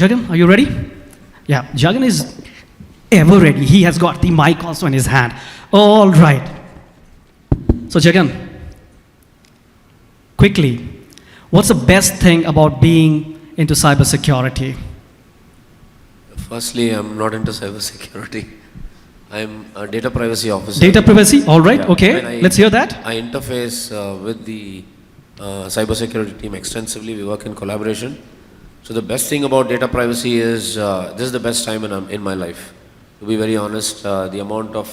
Jagan, are you ready? Yeah, Jagan is ever ready. He has got the mic also in his hand. All right. So Jagan, quickly, what's the best thing about being into cybersecurity? Firstly, I'm not into cybersecurity. I'm a data privacy officer. Data privacy? All right, Yeah. okay. Let's hear that. I interface with the cybersecurity team extensively. We work in collaboration. So the best thing about data privacy is this is the best time in my life. To be very honest, the amount of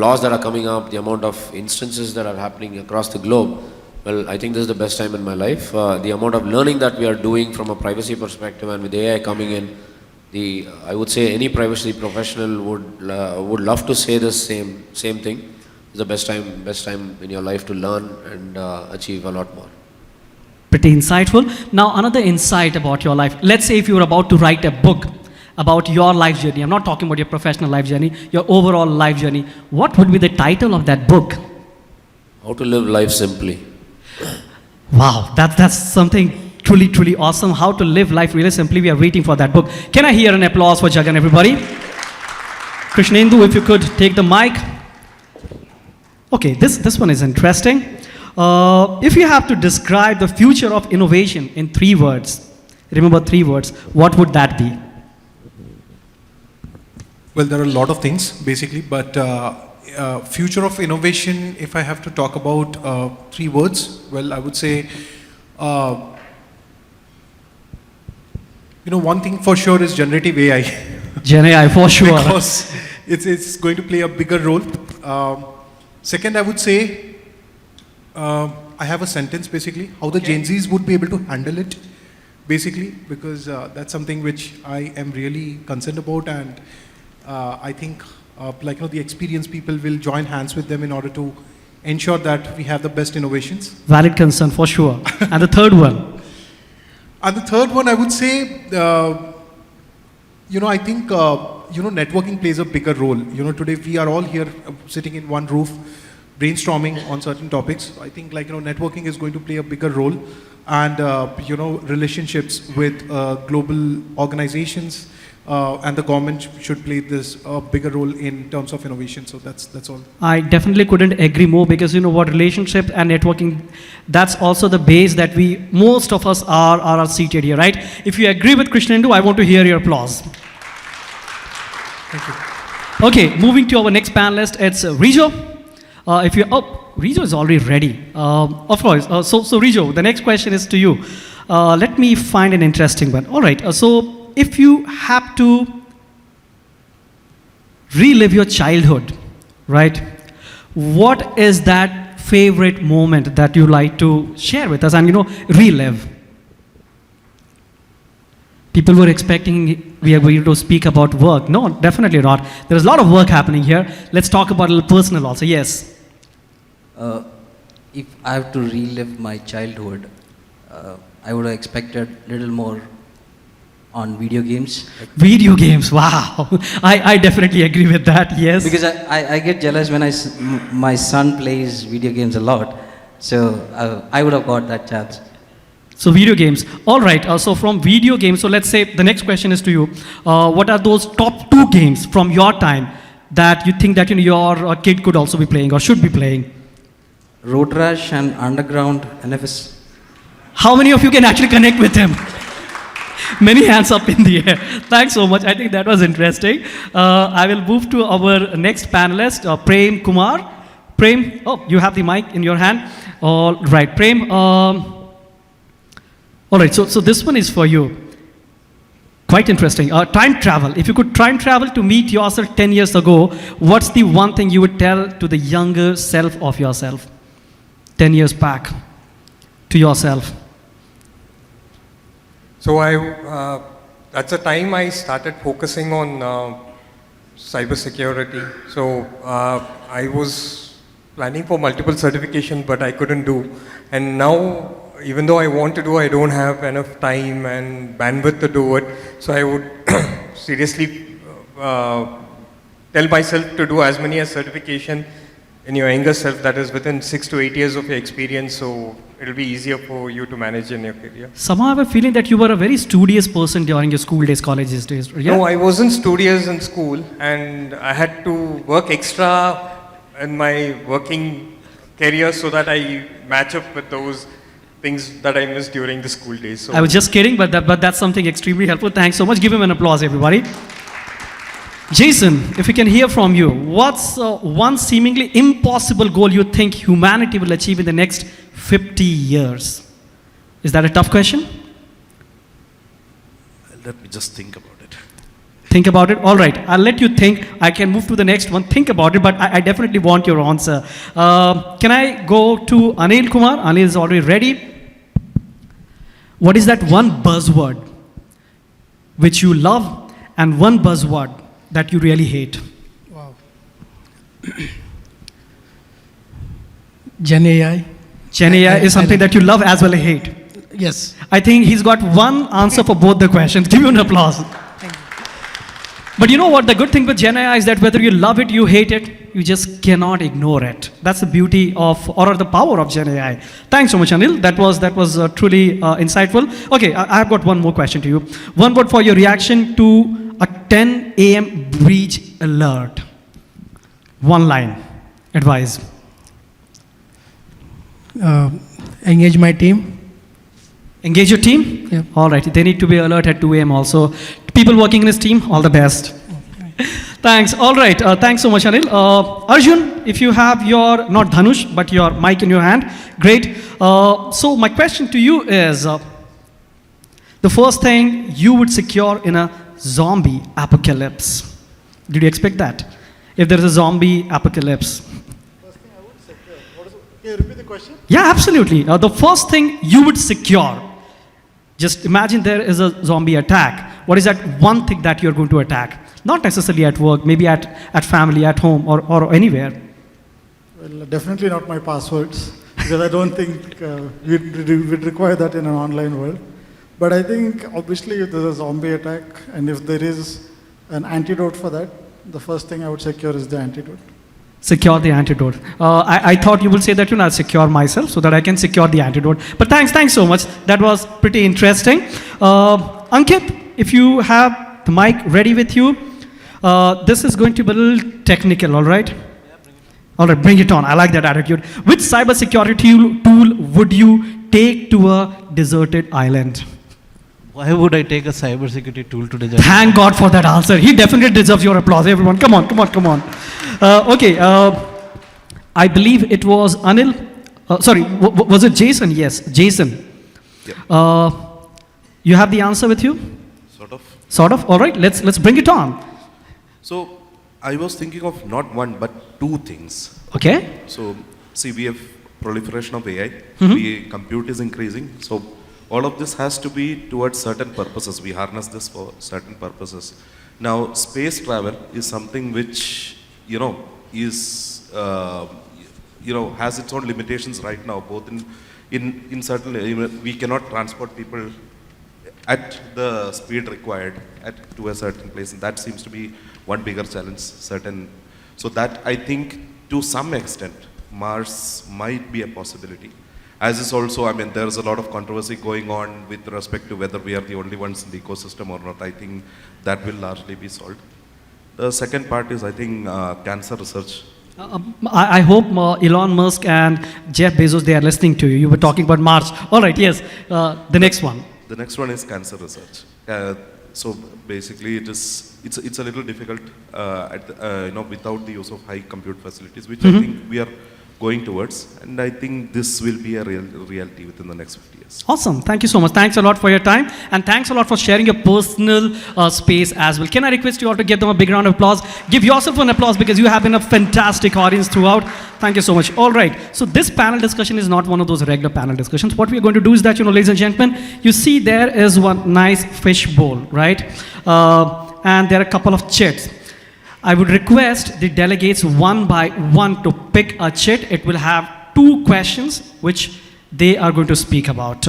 laws that are coming up, the amount of instances that are happening across the globe, well, I think this is the best time in my life. The amount of learning that we are doing from a privacy perspective, and with AI coming in, I would say any privacy professional would love to say the same thing. It's the best time in your life to learn and achieve a lot more. Pretty insightful. Now, another insight about your life. Let's say if you were about to write a book about your life journey. I'm not talking about your professional life journey, your overall life journey. What would be the title of that book? How to live life simply. Wow, that's something truly, truly awesome. How to live life really simply. We are waiting for that book. Can I hear an applause for Jagan, everybody? Krishnendu, if you could take the mic. Okay, this one is interesting. If you have to describe the future of innovation in 3 words, remember 3 words, what would that be? Well, there are a lot of things, basically, but future of innovation, if I have to talk about 3 words, well, I would say, one thing for sure is generative AI. Gen AI, for sure. Because it's going to play a bigger role. Second, I would say, I have a sentence, basically, how the Gen Zs would be able to handle it, basically, because that's something which I am really concerned about, and I think the experienced people will join hands with them in order to ensure that we have the best innovations. Valid concern, for sure. And the third one? And the third one, I would say, I think, networking plays a bigger role. Today we are all here sitting in one roof, brainstorming on certain topics. I think, networking is going to play a bigger role, and, relationships with global organizations and the government should play this bigger role in terms of innovation. So that's all. I definitely couldn't agree more, because relationship and networking, that's also the base that most of us are seated here, right? If you agree with Krishnendu, I want to hear your applause. Thank you. Okay, moving to our next panelist, it's Rijo. Rijo is already ready. Of course. So Rijo, the next question is to you. Let me find an interesting one. All right. So if you have to relive your childhood, right? What is that favorite moment that you like to share with us and relive? People were expecting we are going to speak about work. No, definitely not. There is a lot of work happening here. Let's talk about a little personal also. Yes. If I have to relive my childhood, I would have expected a little more on video games. Video games, wow. I definitely agree with that, yes. Because I get jealous when my son plays video games a lot. So I would have got that chance. So video games. All right, so from video games, so let's say the next question is to you. What are those top 2 games from your time that you think that your kid could also be playing or should be playing? Road Rash and Underground NFS. How many of you can actually connect with him? Many hands up in the air. Thanks so much. I think that was interesting. I will move to our next panelist, Prem Kumar. Prem, you have the mic in your hand. All right, Prem. All right, so this one is for you. Quite interesting. Time travel. If you could time travel to meet yourself 10 years ago, what's the one thing you would tell to the younger self of yourself? 10 years back to yourself. So that's the time I started focusing on cybersecurity. So I was planning for multiple certifications, but I couldn't do. And now, even though I want to do, I don't have enough time and bandwidth to do it. So I would seriously tell myself to do as many as certification in your younger self that is within 6 to 8 years of your experience, so it'll be easier for you to manage in your career. Somehow I have a feeling that you were a very studious person during your school days, college days. Yeah? No, I wasn't studious in school, and I had to work extra in my working career so that I match up with those things that I missed during the school days. So I was just kidding, but that's something extremely helpful. Thanks so much. Give him an applause, everybody. Jason, if we can hear from you, what's one seemingly impossible goal you think humanity will achieve in the next 50 years? Is that a tough question? Let me just think about it. Think about it? All right, I'll let you think. I can move to the next one. Think about it, but I definitely want your answer. Can I go to Aneelkumar? Anil is already ready. What is that one buzzword which you love and one buzzword that you really hate? Wow. Gen AI. Gen AI is something that you love as well as hate. Yes. I think he's got one answer for both the questions. Give him an applause. But you know what? The good thing with Gen AI is that whether you love it, you hate it, you just cannot ignore it. That's the beauty of, or the power of Gen AI. Thanks so much, Anil. That was truly insightful. Okay, I have got one more question to you. One word for your reaction to a 10 a.m. breach alert. One line. Advice. Engage my team. Engage your team? Yeah. All right. They need to be alert at 2 a.m. also. People working in his team, all the best. Thanks. All right. Thanks so much, Anil. Arjun, if you have your, not Dhanush, but your mic in your hand, great. So my question to you is, the first thing you would secure in a zombie apocalypse. Did you expect that? If there is a zombie apocalypse. First thing I would secure. Can you repeat the question? Yeah, absolutely. The first thing you would secure. Just imagine there is a zombie attack. What is that one thing that you're going to attack? Not necessarily at work, maybe at family, at home, or anywhere. Well, definitely not my passwords, because I don't think we'd require that in an online world. But I think, obviously, if there's a zombie attack, and if there is an antidote for that, the first thing I would secure is the antidote. Secure the antidote. I thought you would say that, I'll secure myself so that I can secure the antidote. But thanks so much. That was pretty interesting. Ankit, if you have the mic ready with you, this is going to be a little technical, all right? All right, bring it on. I like that attitude. Which cybersecurity tool would you take to a deserted island? Why would I take a cybersecurity tool to deserted? Thank God for that answer. He definitely deserves your applause. Everyone, come on. Okay, I believe it was Anil. Sorry, was it Jason? Yes, Jason. Yeah. You have the answer with you? Sort of. All right, let's bring it on. So I was thinking of not one but two things. Okay. So see, we have proliferation of AI. Mm-hmm. The compute is increasing. So all of this has to be towards certain purposes. We harness this for certain purposes. Now, space travel is something which is has its own limitations right now. Both in certain we cannot transport people at the speed required to a certain place, and that seems to be one bigger challenge. So that I think to some extent Mars might be a possibility. As is also, there is a lot of controversy going on with respect to whether we are the only ones in the ecosystem or not. I think that will largely be solved. The second part is, I think, cancer research. I hope Elon Musk and Jeff Bezos, they are listening to you. You were talking about Mars. All right, yes. The next one. The next one is cancer research. So basically, it's a little difficult without the use of high compute facilities, which I think we are going towards, and I think this will be a reality within the next 50 years. Awesome. Thank you so much. Thanks a lot for your time, and thanks a lot for sharing your personal space as well. Can I request you all to give them a big round of applause? Give yourself an applause because you have been a fantastic audience throughout. Thank you so much. All right. So this panel discussion is not one of those regular panel discussions. What we are going to do is that, ladies and gentlemen, you see there is one nice fish bowl, right? And there are a couple of chits. I would request the delegates one by one to pick a chit. It will have 2 questions which they are going to speak about.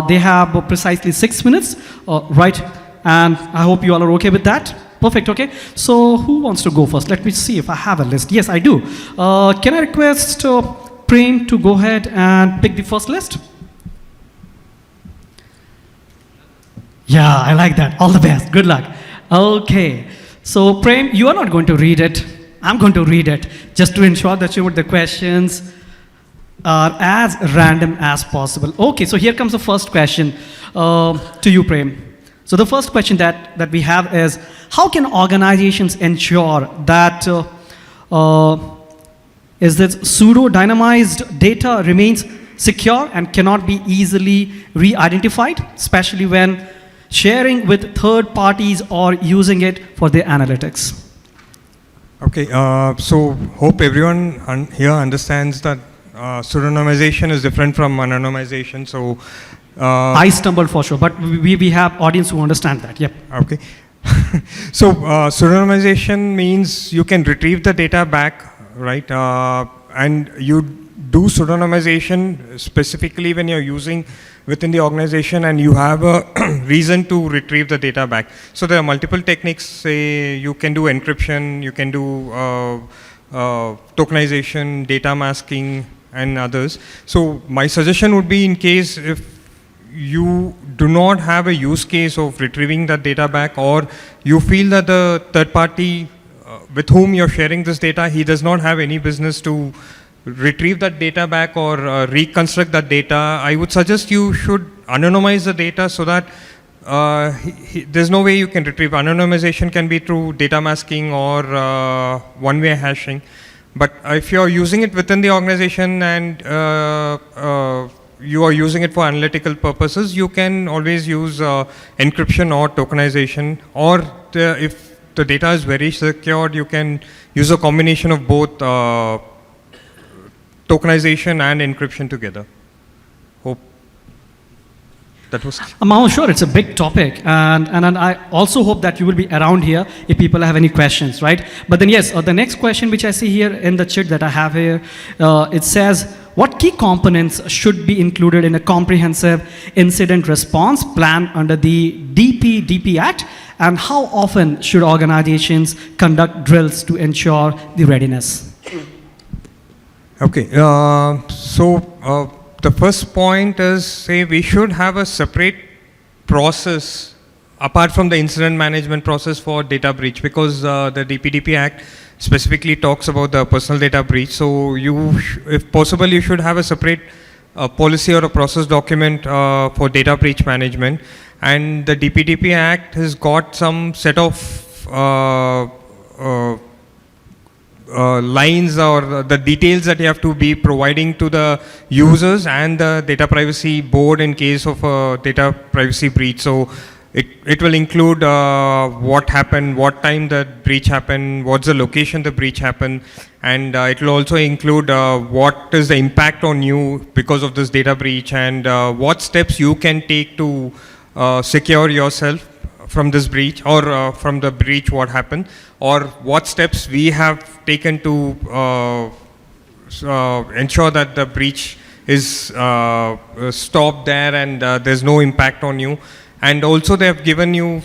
They have precisely 6 minutes, right? And I hope you all are okay with that. Perfect, okay. So who wants to go first? Let me see if I have a list. Yes, I do. Can I request Prem to go ahead and pick the first list? Yeah, I like that. All the best. Good luck. Okay. So Prem, you are not going to read it. I'm going to read it just to ensure that the questions are as random as possible. Okay, so here comes the first question to you, Prem. So the first question that we have is, how can organizations ensure that is this pseudo-dynamized data remains secure and cannot be easily re-identified, especially when sharing with third parties or using it for their analytics? Okay, so hope everyone here understands that pseudonymization is different from anonymization. So I stumbled for sure, but we have audience who understand that. Yep. Okay. So pseudonymization means you can retrieve the data back, right? And you do pseudonymization specifically when you're using within the organization and you have a reason to retrieve the data back. So there are multiple techniques. Say you can do encryption, you can do tokenization, data masking, and others. So my suggestion would be, in case if you do not have a use case of retrieving that data back, or you feel that the third party with whom you're sharing this data, he does not have any business to retrieve that data back or reconstruct that data, I would suggest you should anonymize the data so that there's no way you can retrieve. Anonymization can be through data masking or one-way hashing. But if you're using it within the organization and you are using it for analytical purposes, you can always use encryption or tokenization. Or if the data is very secured, you can use a combination of both tokenization and encryption together. Hope that was... I'm sure it's a big topic, and I also hope that you will be around here if people have any questions, right? But then yes, the next question which I see here in the chat that I have here, it says, what key components should be included in a comprehensive incident response plan under the DPDP Act, and how often should organizations conduct drills to ensure the readiness? Okay, so the first point is, say, we should have a separate process apart from the incident management process for data breach, because the DPDP Act specifically talks about the personal data breach. So if possible, you should have a separate policy or a process document for data breach management. And the DPDP Act has got some set of lines or the details that you have to be providing to the users and the data privacy board in case of a data privacy breach. So it will include what happened, what time the breach happened, what's the location the breach happened, and it will also include what is the impact on you because of this data breach, and what steps you can take to secure yourself from this breach, or from the breach what happened, or what steps we have taken to ensure that the breach is stopped there and there's no impact on you. And also they have given you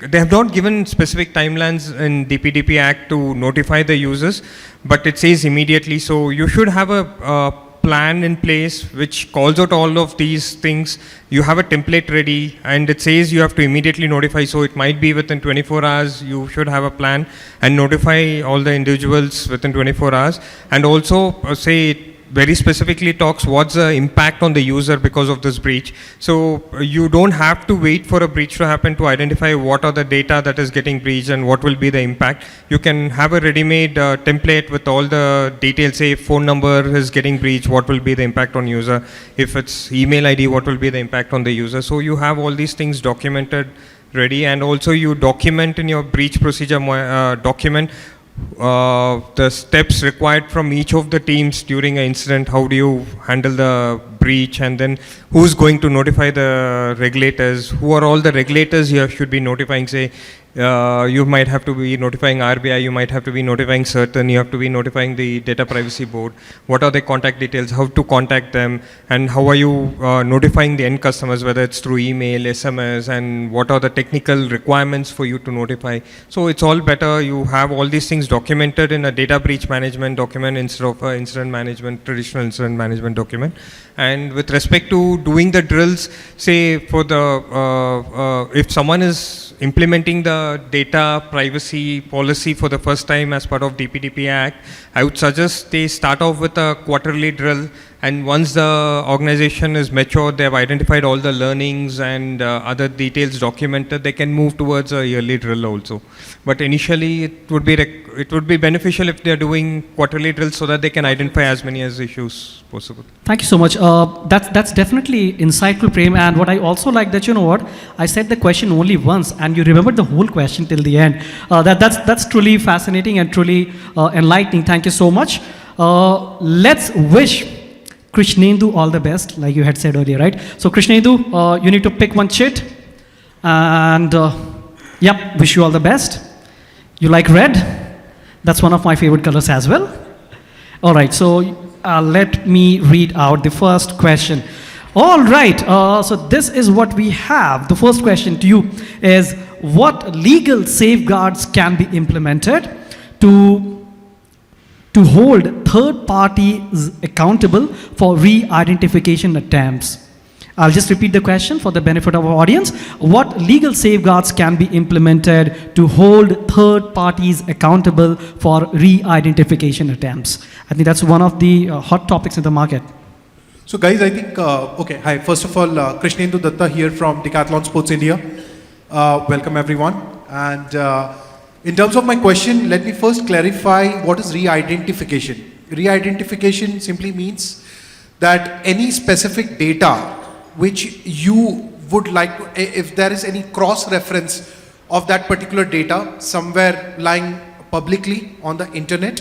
they have not given specific timelines in DPDP Act to notify the users, but it says immediately. So you should have a plan in place which calls out all of these things. You have a template ready and it says you have to immediately notify. So it might be within 24 hours, you should have a plan and notify all the individuals within 24 hours. And also say it very specifically talks what's the impact on the user because of this breach. So you don't have to wait for a breach to happen to identify what are the data that is getting breached and what will be the impact. You can have a ready-made template with all the details. Say if phone number is getting breached, what will be the impact on user? If it's email ID, what will be the impact on the user? So you have all these things documented ready, and also you document in your breach procedure document the steps required from each of the teams during an incident. How do you handle the breach, and then who's going to notify the regulators? Who are all the regulators you should be notifying? Say You might have to be notifying RBI, you might have to be notifying certain, you have to be notifying the data privacy board. What are their contact details, how to contact them, and how are you notifying the end customers, whether it's through email, SMS, and what are the technical requirements for you to notify. So it's all better, you have all these things documented in a data breach management document instead of a incident management, traditional incident management document. And with respect to doing the drills, say for the, if someone is implementing the data privacy policy for the first time as part of DPDP Act, I would suggest they start off with a quarterly drill, and once the organization is mature, they have identified all the learnings and other details documented, they can move towards a yearly drill also. But initially it would be beneficial if they are doing quarterly drills so that they can identify as many as issues possible. Thank you so much. That's definitely insightful, Prem. And what I also like that, you know what, I said the question only once and you remembered the whole question till the end. That's truly fascinating and truly enlightening. Thank you so much. Let's wish Krishnendu all the best, like you had said earlier, right? So Krishnendu, you need to pick one chit. And yep, wish you all the best. You like red? That's one of my favorite colors as well. All right, so let me read out the first question. All right, so this is what we have. The first question to you is, what legal safeguards can be implemented to hold third parties accountable for re-identification attempts? I'll just repeat the question for the benefit of our audience. What legal safeguards can be implemented to hold third parties accountable for re-identification attempts? I think that's one of the hot topics in the market. So guys, I think, okay, hi, first of all, Krishnendu Dutta here from Decathlon Sports India. Welcome everyone. And in terms of my question, let me first clarify what is re-identification. Re-identification simply means that any specific data which you would like to, if there is any cross-reference of that particular data somewhere lying publicly on the internet,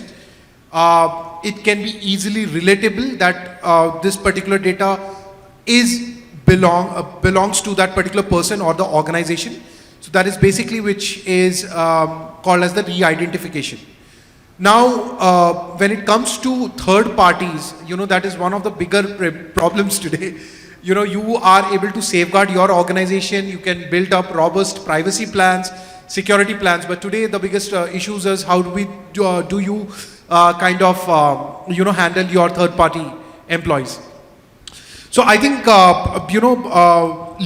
it can be easily relatable that this particular data belongs to that particular person or the organization. So that is basically which is called as the re-identification. Now, when it comes to third parties, you know, that is one of the bigger problems today. You know, you are able to safeguard your organization, you can build up robust privacy plans, security plans, but today the biggest issues is how do you handle your third party employees. So I think,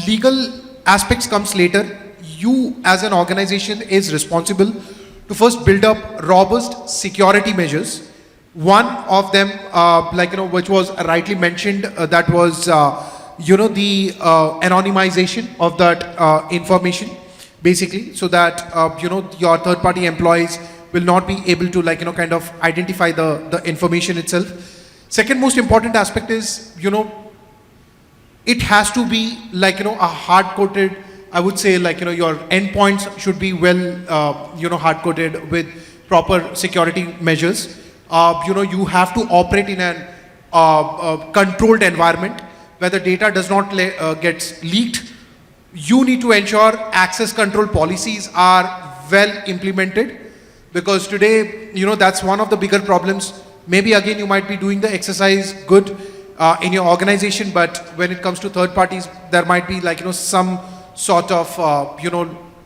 legal aspects comes later. You as an organization is responsible to first build up robust security measures. One of them, which was rightly mentioned, that was, the anonymization of that information, basically, so that, your third-party employees will not be able to, identify the information itself. Second most important aspect is, it has to be, a hard-coded, I would say, your endpoints should be well, hard-coded with proper security measures. You have to operate in a controlled environment where the data does not gets leaked. You need to ensure access control policies are well implemented, because today, that's one of the bigger problems. Maybe again, you might be doing the exercise good in your organization, but when it comes to third parties, there might be some sort of,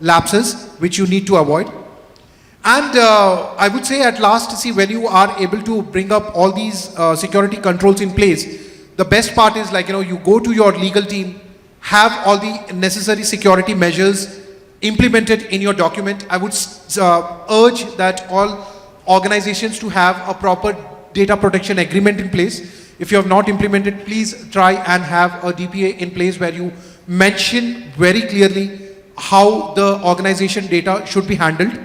lapses which you need to avoid. And I would say at last, see, when you are able to bring up all these security controls in place, the best part is you go to your legal team, have all the necessary security measures implemented in your document. I would urge that all organizations to have a proper data protection agreement in place. If you have not implemented, please try and have a DPA in place where you mention very clearly how the organization data should be handled.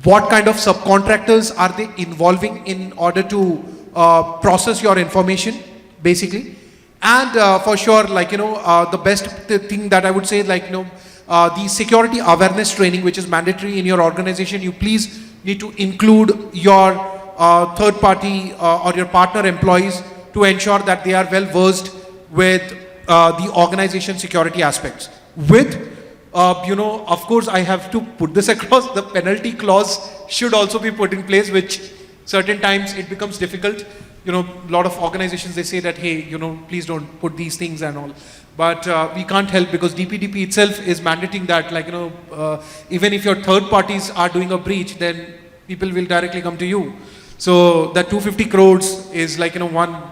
What kind of subcontractors are they involving in order to process your information, basically. And for sure, the best thing that I would say, the security awareness training, which is mandatory in your organization, you please need to include your third party or your partner employees to ensure that they are well versed with the organization security aspects. With of course, I have to put this across. The penalty clause should also be put in place, which certain times it becomes difficult. A lot of organizations, they say that, hey, please don't put these things and all. But we can't help, because DPDP itself is mandating that, even if your third parties are doing a breach, then people will directly come to you. So that 250 crores is one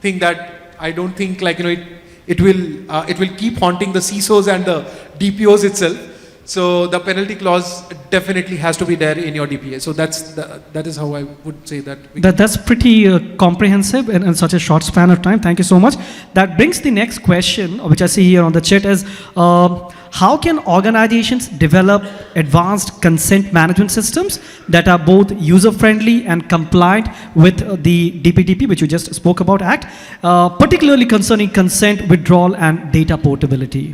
thing that I don't think it will keep haunting the CISOs and the DPOs itself. So the penalty clause definitely has to be there in your DPA. So that is how I would say that. That's pretty comprehensive in such a short span of time. Thank you so much. That brings the next question, which I see here on the chat, is how can organizations develop advanced consent management systems that are both user-friendly and compliant with the DPDP, which you just spoke about, Act, particularly concerning consent withdrawal and data portability?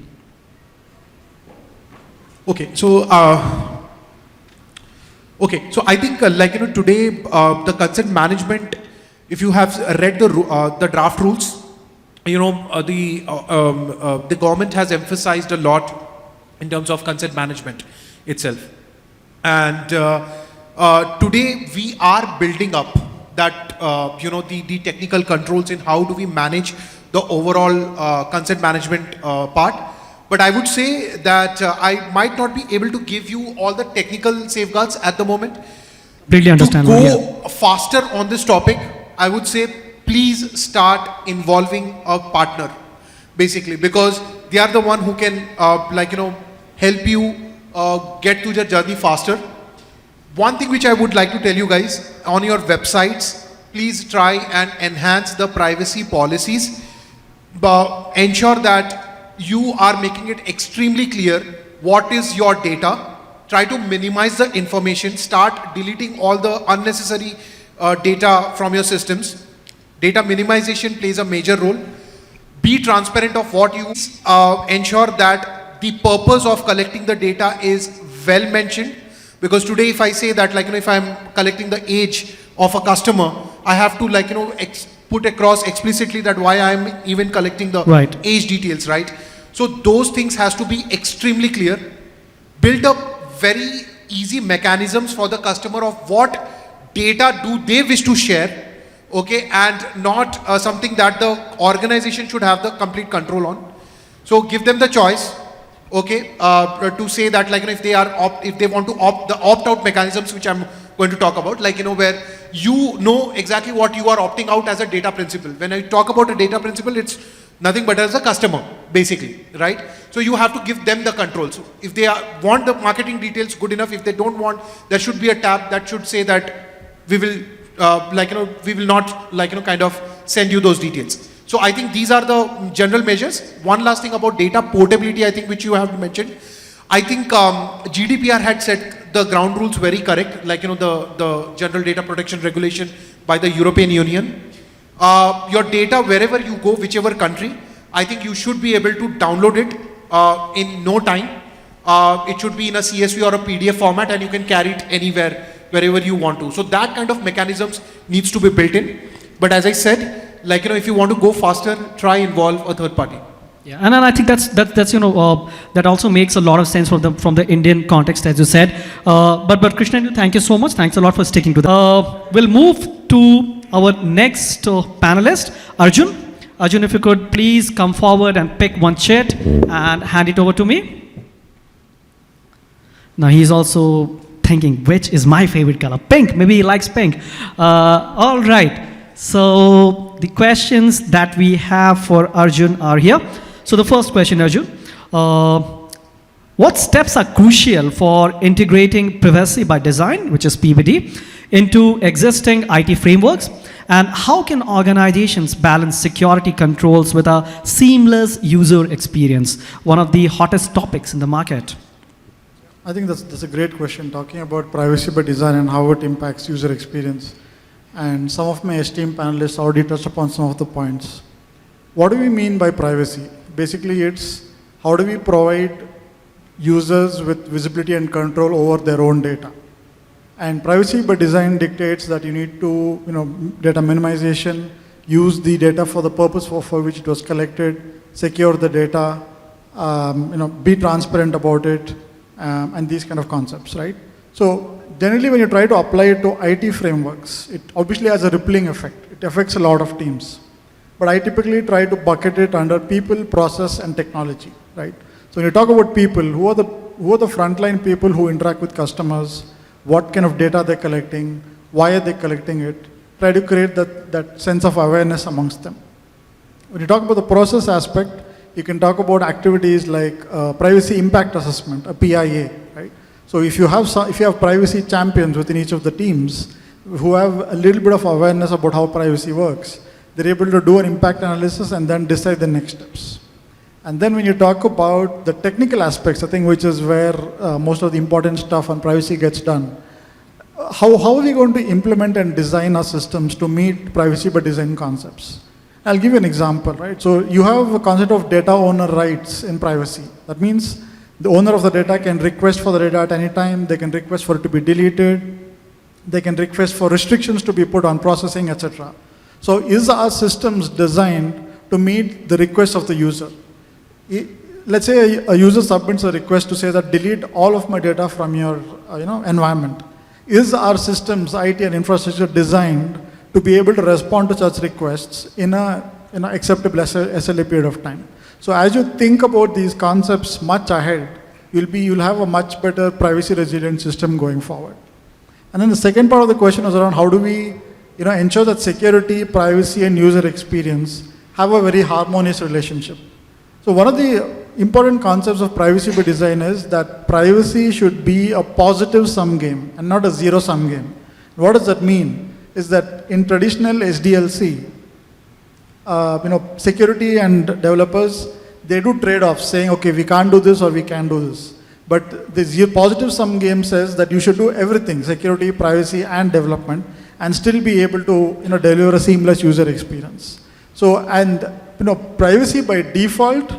Okay, so I think today the consent management, if you have read the draft rules, the government has emphasized a lot in terms of consent management itself, and today we are building up that the technical controls in how do we manage the overall consent management part. But I would say that I might not be able to give you all the technical safeguards at the moment. Really understand. To go faster on this topic, I would say please start involving a partner, basically, because they are the one who can help you get to the journey faster. One thing which I would like to tell you guys, on your websites, please try and enhance the privacy policies, but ensure that you are making it extremely clear what is your data. Try to minimize the information. Start deleting all the unnecessary data from your systems. Data minimization plays a major role. Be transparent of what you ensure that the purpose of collecting the data is well mentioned. Because today, if I say that, if I'm collecting the age of a customer, I have to put across explicitly that why I'm even collecting the age details, right? So those things has to be extremely clear. Build up very easy mechanisms for the customer of what data do they wish to share, okay, and not something that the organization should have the complete control on. So give them the choice, okay, to say that if they want to opt the opt-out mechanisms, which I'm going to talk about, where you know exactly what you are opting out as a data principal. When I talk about a data principal, it's nothing but as a customer, basically, right? So you have to give them the control. So if they want the marketing details, good enough. If they don't want, there should be a tab that should say that we will, we will not, kind of send you those details. So I think these are the general measures. One last thing about data portability, I think, which you have mentioned. I think GDPR had set the ground rules very correct, the General Data Protection Regulation by the European Union. Your data, wherever you go, whichever country, I think you should be able to download it in no time. It should be in a CSV or a PDF format, and you can carry it anywhere, wherever you want to. So that kind of mechanisms needs to be built in. But as I said, if you want to go faster, try involve a third party. Yeah, and I think that's that also makes a lot of sense from the Indian context, as you said. But Krishnendu, thank you so much. Thanks a lot for sticking to that. We'll move to our next panelist, Arjun. Arjun, if you could please come forward and pick one chit and hand it over to me. Now he's also thinking, which is my favorite color? Pink. Maybe he likes pink. All right. So the questions that we have for Arjun are here. So the first question, Arjun, what steps are crucial for integrating privacy by design, which is PBD, into existing IT frameworks? And how can organizations balance security controls with a seamless user experience? One of the hottest topics in the market. I think that's a great question, talking about privacy by design and how it impacts user experience. And some of my esteemed panelists already touched upon some of the points. What do we mean by privacy? Basically, it's how do we provide users with visibility and control over their own data. And privacy by design dictates that you need to, data minimization, use the data for the purpose for which it was collected, secure the data, be transparent about it, and these kind of concepts, right? So generally when you try to apply it to IT frameworks, it obviously has a rippling effect. It affects a lot of teams. But I typically try to bucket it under people, process, and technology, right? So when you talk about people, who are the frontline people who interact with customers, what kind of data they're collecting, why are they collecting it, try to create that sense of awareness amongst them. When you talk about the process aspect, you can talk about activities like privacy impact assessment, a PIA, right? So if you have privacy champions within each of the teams who have a little bit of awareness about how privacy works, they're able to do an impact analysis and then decide the next steps. And then when you talk about the technical aspects, I think which is where most of the important stuff on privacy gets done, how are we going to implement and design our systems to meet privacy by design concepts? I'll give you an example, right? So you have a concept of data owner rights in privacy. That means the owner of the data can request for the data at any time, they can request for it to be deleted, they can request for restrictions to be put on processing, etc. So is our systems designed to meet the requests of the user? Let's say a user submits a request to say that delete all of my data from your environment. Is our systems, IT and infrastructure, designed to be able to respond to such requests in an acceptable SLA period of time? So as you think about these concepts much ahead, you'll have a much better privacy resilient system going forward. And then the second part of the question was around how do we ensure that security, privacy, and user experience have a very harmonious relationship. So one of the important concepts of privacy by design is that privacy should be a positive sum game and not a zero sum game. What does that mean? Is that in traditional SDLC, security and developers, they do trade-offs saying, okay, we can't do this or we can do this. But the positive sum game says that you should do everything, security, privacy, and development, and still be able to deliver a seamless user experience. So, privacy by default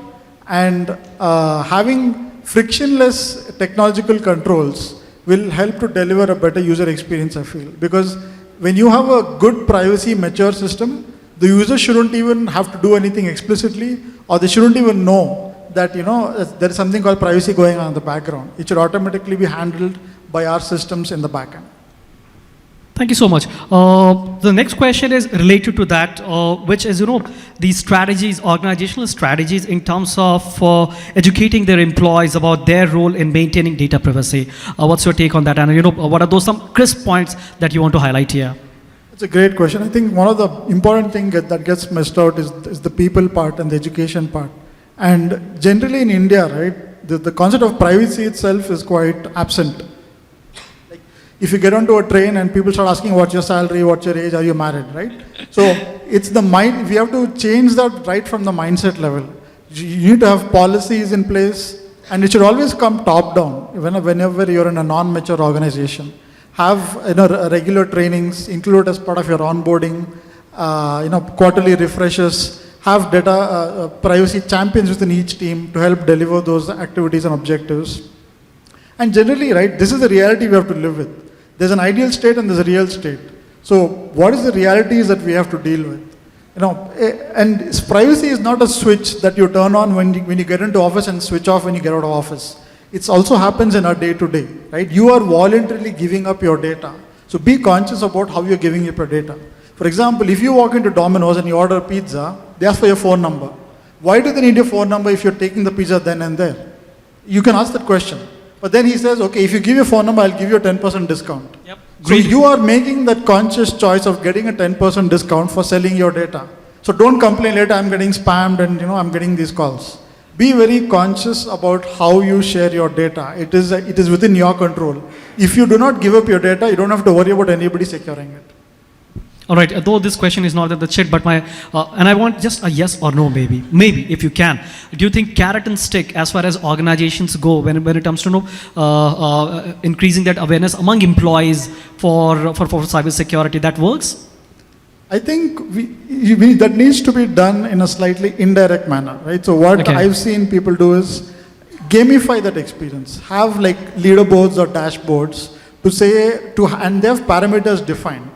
and having frictionless technological controls will help to deliver a better user experience, I feel. Because when you have a good privacy mature system, the user shouldn't even have to do anything explicitly, or they shouldn't even know that there is something called privacy going on in the background. It should automatically be handled by our systems in the backend. Thank you so much. The next question is related to that, which is, these strategies, organizational strategies in terms of educating their employees about their role in maintaining data privacy. What's your take on that? And, what are some crisp points that you want to highlight here? It's a great question. I think one of the important things that gets missed out is the people part and the education part. And generally in India, right, the concept of privacy itself is quite absent. If you get onto a train and people start asking what's your salary, what's your age, are you married, right? So it's the mind, we have to change that right from the mindset level. You need to have policies in place, and it should always come top down whenever you're in a non-mature organization. Have regular trainings, include as part of your onboarding, quarterly refreshes, have data privacy champions within each team to help deliver those activities and objectives. And generally, right, this is the reality we have to live with. There's an ideal state and there's a real state. So what is the realities that we have to deal with? And privacy is not a switch that you turn on when you get into office and switch off when you get out of office. It also happens in our day-to-day, right? You are voluntarily giving up your data. So be conscious about how you're giving up your data. For example, if you walk into Domino's and you order pizza, they ask for your phone number. Why do they need your phone number if you're taking the pizza then and there? You can ask that question. But then he says, okay, if you give your phone number, I'll give you a 10% discount. Yep. So you are making that conscious choice of getting a 10% discount for selling your data. So don't complain later, I'm getting spammed and I'm getting these calls. Be very conscious about how you share your data. It is within your control. If you do not give up your data, you don't have to worry about anybody securing it. All right, though this question is not at the chat, but and I want just a yes or no, maybe if you can. Do you think carrot and stick, as far as organizations go, when it comes to increasing that awareness among employees for cyber security, that works? I think that needs to be done in a slightly indirect manner, right? So what I've seen people do is gamify that experience. Have like leaderboards or dashboards and they have parameters defined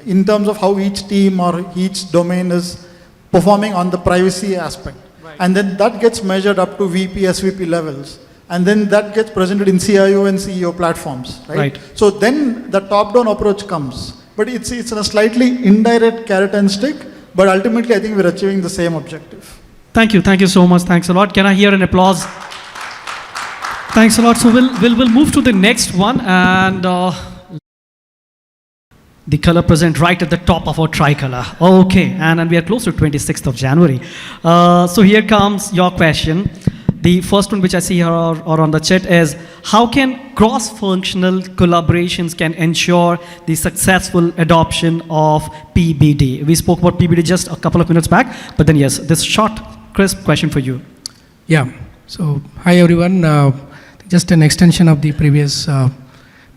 in terms of how each team or each domain is performing on the privacy aspect. And then that gets measured up to VP, SVP levels. And then that gets presented in CIO and CEO platforms, right? So then the top-down approach comes. But it's in a slightly indirect carrot and stick, but ultimately I think we're achieving the same objective. Thank you so much, thanks a lot. Can I hear an applause? Thanks a lot. So we'll move to the next one, and the color present right at the top of our tricolor. Okay, and we are close to 26th of January. So here comes your question. The first one which I see here or on the chat is, how can cross-functional collaborations can ensure the successful adoption of PBD? We spoke about PBD just a couple of minutes back, but then yes, this short, crisp question for you. Yeah. So, hi everyone. Just an extension of the previous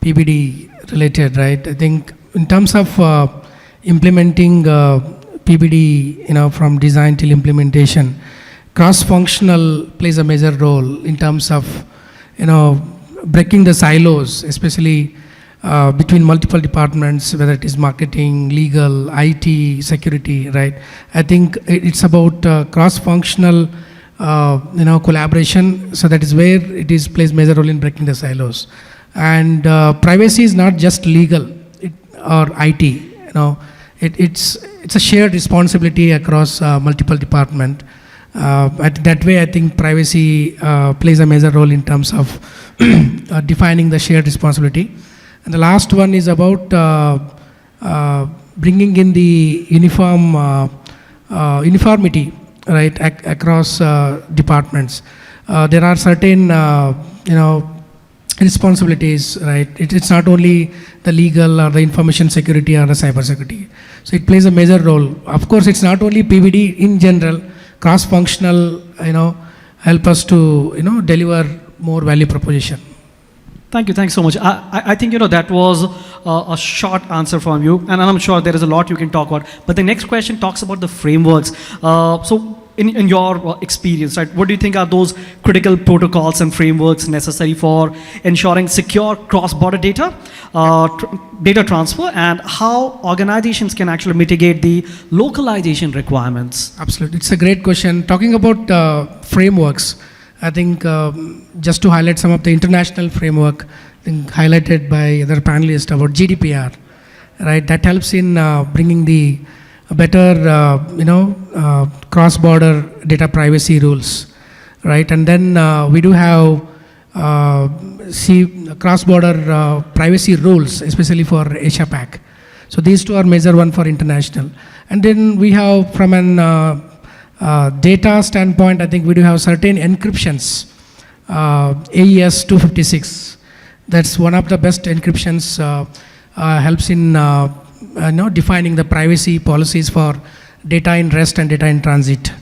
PBD related, right? I think in terms of implementing PBD, from design till implementation, cross-functional plays a major role in terms of, breaking the silos, especially between multiple departments, whether it is marketing, legal, IT, security, right? I think it's about cross-functional, collaboration. So that is where it plays major role in breaking the silos. And privacy is not just legal or IT. It's a shared responsibility across multiple departments. That way, I think privacy plays a major role in terms of defining the shared responsibility. And the last one is about bringing in the uniformity, right, across departments. There are certain, responsibilities, right? It's not only the legal or the information security or the cyber security. So it plays a major role. Of course, it's not only PBD in general. Cross-functional, help us to, deliver more value proposition. Thanks so much. I think, that was a short answer from you, and I'm sure there is a lot you can talk about. But the next question talks about the frameworks. So in your experience, right, what do you think are those critical protocols and frameworks necessary for ensuring secure cross-border data, data transfer, and how organizations can actually mitigate the localization requirements? Absolutely. It's a great question. Talking about frameworks, I think just to highlight some of the international framework highlighted by other panelists about GDPR, right? That helps in bringing the better, cross-border data privacy rules, right? And then we do have cross-border privacy rules, especially for Asia Pac. So these two are major one for international. And then we have from an data standpoint, I think we do have certain encryptions, AES 256. That's one of the best encryptions, helps in defining the privacy policies for data in rest and data in transit.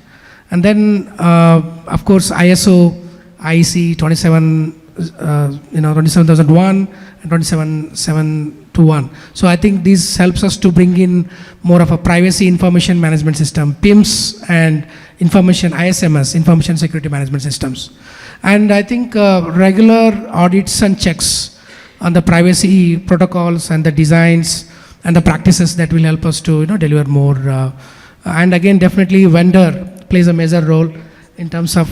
And then, of course, ISO, IEC 27001 and 27721. So I think this helps us to bring in more of a privacy information management system, PIMS, and ISMS, information security management systems. And I think regular audits and checks on the privacy protocols and the designs and the practices that will help us to deliver more. And again, definitely vendor plays a major role in terms of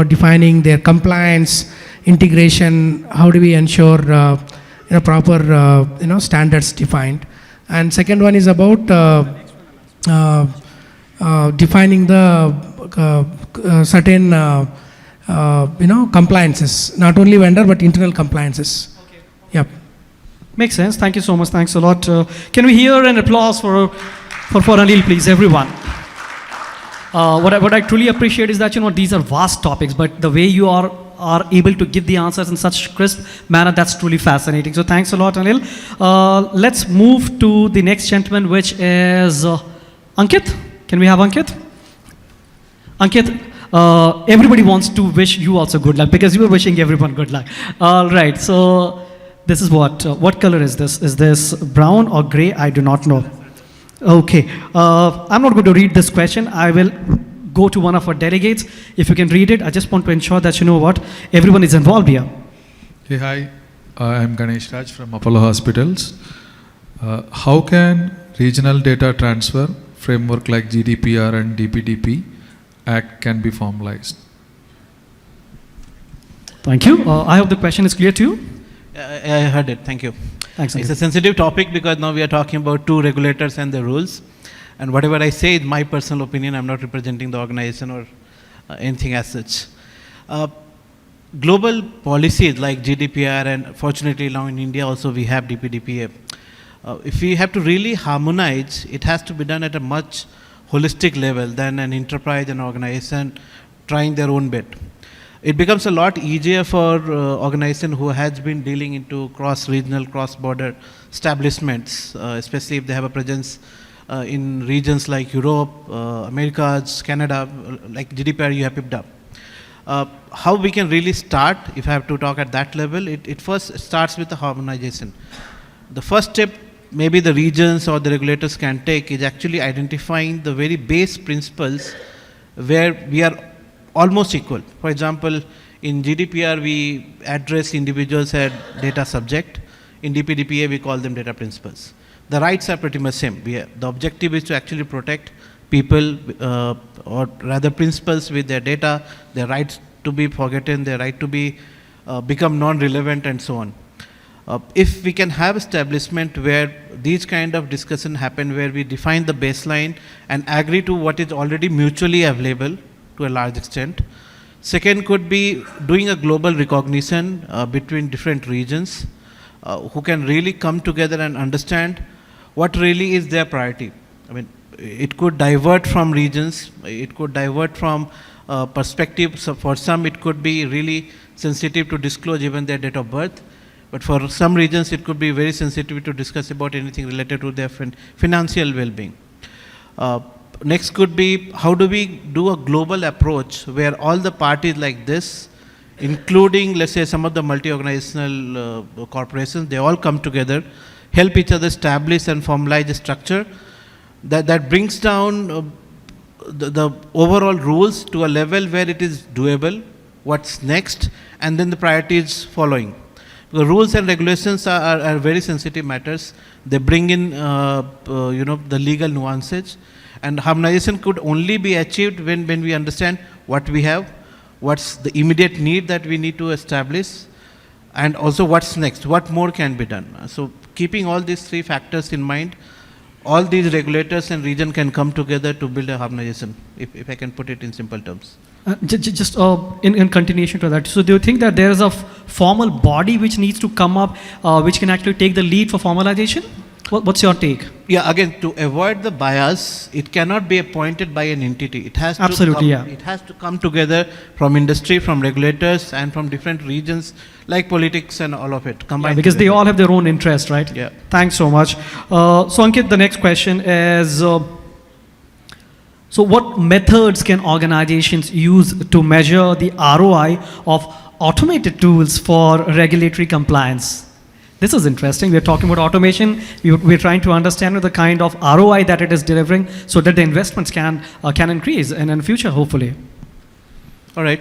defining their compliance, integration. How do we ensure proper standards defined? And second one is about defining the certain compliances, not only vendor but internal compliances. Okay. Yep. Makes sense. Thank you so much. Thanks a lot. Can we hear an applause for Anil, please, everyone? What I truly appreciate is that these are vast topics, but the way you are able to give the answers in such crisp manner, that's truly fascinating. So thanks a lot, Anil. Let's move to the next gentleman, which is Ankit. Can we have Ankit? Ankit, everybody wants to wish you also good luck because you were wishing everyone good luck. All right. So this is what color is this? Is this brown or gray? I do not know. Okay. I'm not going to read this question. I will go to one of our delegates. If you can read it, I just want to ensure that everyone is involved here. Hey, hi. I'm Ganesh Raj from Apollo Hospitals. How can regional data transfer framework like GDPR and DPDP act can be formalized. Thank you. I hope the question is clear to you. I heard it. Thank you. Thanks. It's a sensitive topic because now we are talking about two regulators and the rules. And whatever I say is my personal opinion. I'm not representing the organization or anything as such. Global policies like GDPR, and fortunately now in India also we have DPDPA. If we have to really harmonize, it has to be done at a much holistic level than an enterprise and organization trying their own bit. It becomes a lot easier for organization who has been dealing into cross-regional, cross-border establishments, especially if they have a presence in regions like Europe, Americas, Canada, like GDPR you have picked up. How we can really start, if I have to talk at that level, it first starts with the harmonization. The first step maybe the regions or the regulators can take is actually identifying the very base principles where we are almost equal. For example, in GDPR we address individuals as data subject. In DPDPA we call them data principles. The rights are pretty much same. The objective is to actually protect people or rather principals with their data, their rights to be forgotten, their right to be become non-relevant and so on. If we can have establishment where these kind of discussion happen, where we define the baseline and agree to what is already mutually available to a large extent. Second could be doing a global recognition between different regions who can really come together and understand what really is their priority. I mean, it could divert from regions, it could divert from perspective. So for some it could be really sensitive to disclose even their date of birth. But for some regions, it could be very sensitive to discuss about anything related to their financial well-being. Next could be, how do we do a global approach where all the parties like this, including, let's say, some of the multi-organizational corporations, they all come together, help each other establish and formalize a structure that brings down the overall rules to a level where it is doable, what's next, and then the priorities following. The rules and regulations are very sensitive matters. They bring in, the legal nuances, and harmonization could only be achieved when we understand what we have, what's the immediate need that we need to establish, and also what's next, what more can be done. So keeping all these three factors in mind, all these regulators and region can come together to build a harmonization, if I can put it in simple terms. Just in continuation to that, so do you think that there is a formal body which needs to come up, which can actually take the lead for formalization? What's your take? Yeah, again, to avoid the bias, it cannot be appointed by an entity. It has Absolutely, to come, It has to come together from industry, from regulators, and from different regions, like politics and all of it combined. Because they all have their own interest, right? Yeah. Thanks so much. So Ankit, the next question is, so what methods can organizations use to measure the ROI of automated tools for regulatory compliance? This is interesting. We're talking about automation. We're trying to understand the kind of ROI that it is delivering so that the investments can increase in the future, hopefully. All right.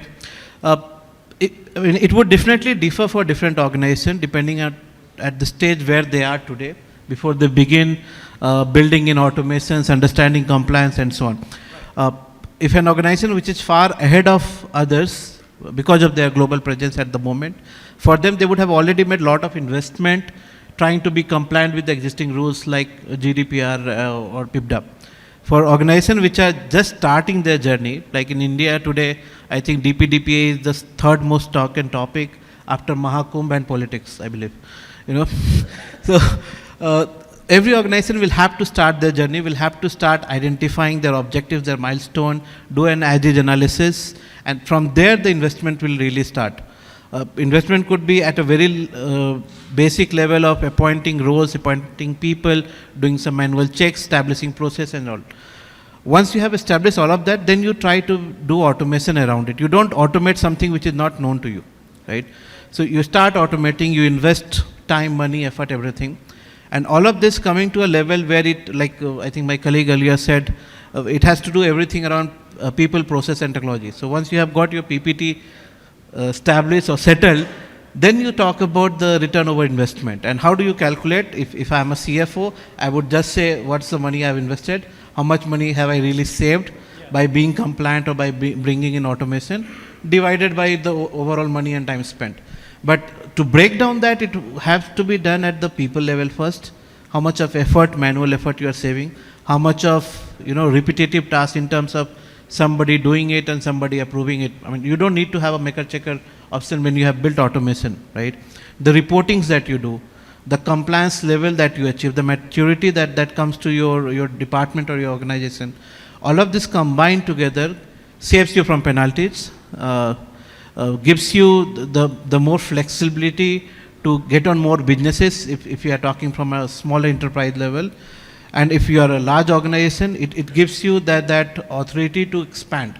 It would definitely differ for different organizations depending at the stage where they are today, before they begin building in automations, understanding compliance and so on. If an organization which is far ahead of others because of their global presence at the moment, for them they would have already made a lot of investment trying to be compliant with the existing rules like GDPR or PIPDA. For organizations which are just starting their journey, like in India today, I think DPDPA is the third most talked topic after Mahakumbh and politics, I believe. So every organization will have to start their journey, will have to start identifying their objectives, their milestone, do an as-is analysis, and from there the investment will really start. Investment could be at a very basic level of appointing roles, appointing people, doing some manual checks, establishing process and all. Once you have established all of that, then you try to do automation around it. You don't automate something which is not known to you, right? So you start automating, you invest time, money, effort, everything. And all of this coming to a level where it, like I think my colleague earlier said, it has to do everything around people, process and technology. So once you have got your PPT established or settled, then you talk about the return over investment. And how do you calculate? If I'm a CFO, I would just say, what's the money I've invested? How much money have I really saved? by being compliant or by bringing in automation, divided by the overall money and time spent. But to break down that, it has to be done at the people level first. How much of effort, manual effort you are saving, how much of repetitive tasks in terms of somebody doing it and somebody approving it. I mean, you don't need to have a maker-checker option when you have built automation, right? The reportings that you do, the compliance level that you achieve, the maturity that comes to your department or your organization, all of this combined together saves you from penalties, gives you the more flexibility to get on more businesses if you are talking from a smaller enterprise level. And if you are a large organization, it gives you that authority to expand.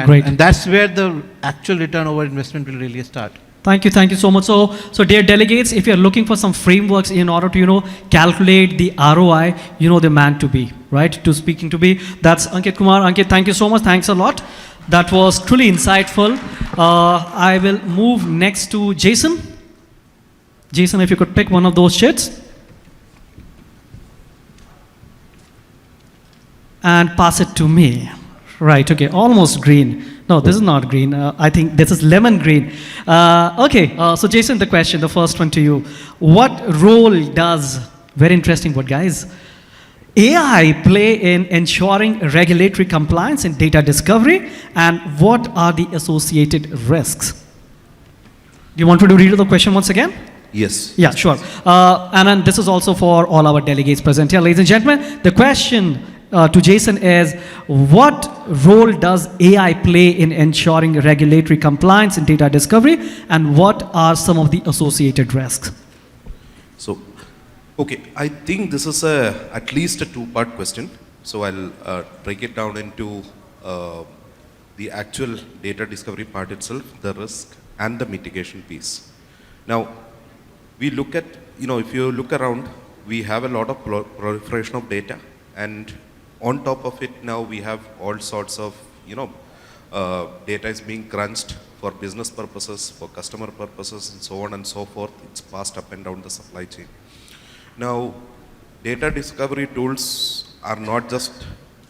Great. And that's where the actual return over investment will really start. Thank you so much. So dear delegates, if you're looking for some frameworks in order to, calculate the ROI, the man to be, right? To speaking to be, that's Ankit Kumar. Ankit, thank you so much. Thanks a lot. That was truly insightful. I will move next to Jason. Jason, if you could pick one of those shits and pass it to me. Right, okay, almost green. No, this is not green. I think this is lemon green. So Jason, the first one to you. What role does, very interesting word guys, AI play in ensuring regulatory compliance in data discovery, and what are the associated risks? Do you want to read the question once again? Yes. Yeah, sure. And then this is also for all our delegates present here. Ladies and gentlemen, the question to Jason is, what role does AI play in ensuring regulatory compliance in data discovery, and what are some of the associated risks? So, okay, I think this is at least a two-part question. So I'll break it down into the actual data discovery part itself, the risk, and the mitigation piece. Now, we look at, if you look around, we have a lot of proliferation of data, and on top of it now we have all sorts of, data is being crunched for business purposes, for customer purposes, and so on and so forth. It's passed up and down the supply chain. Now, data discovery tools are not just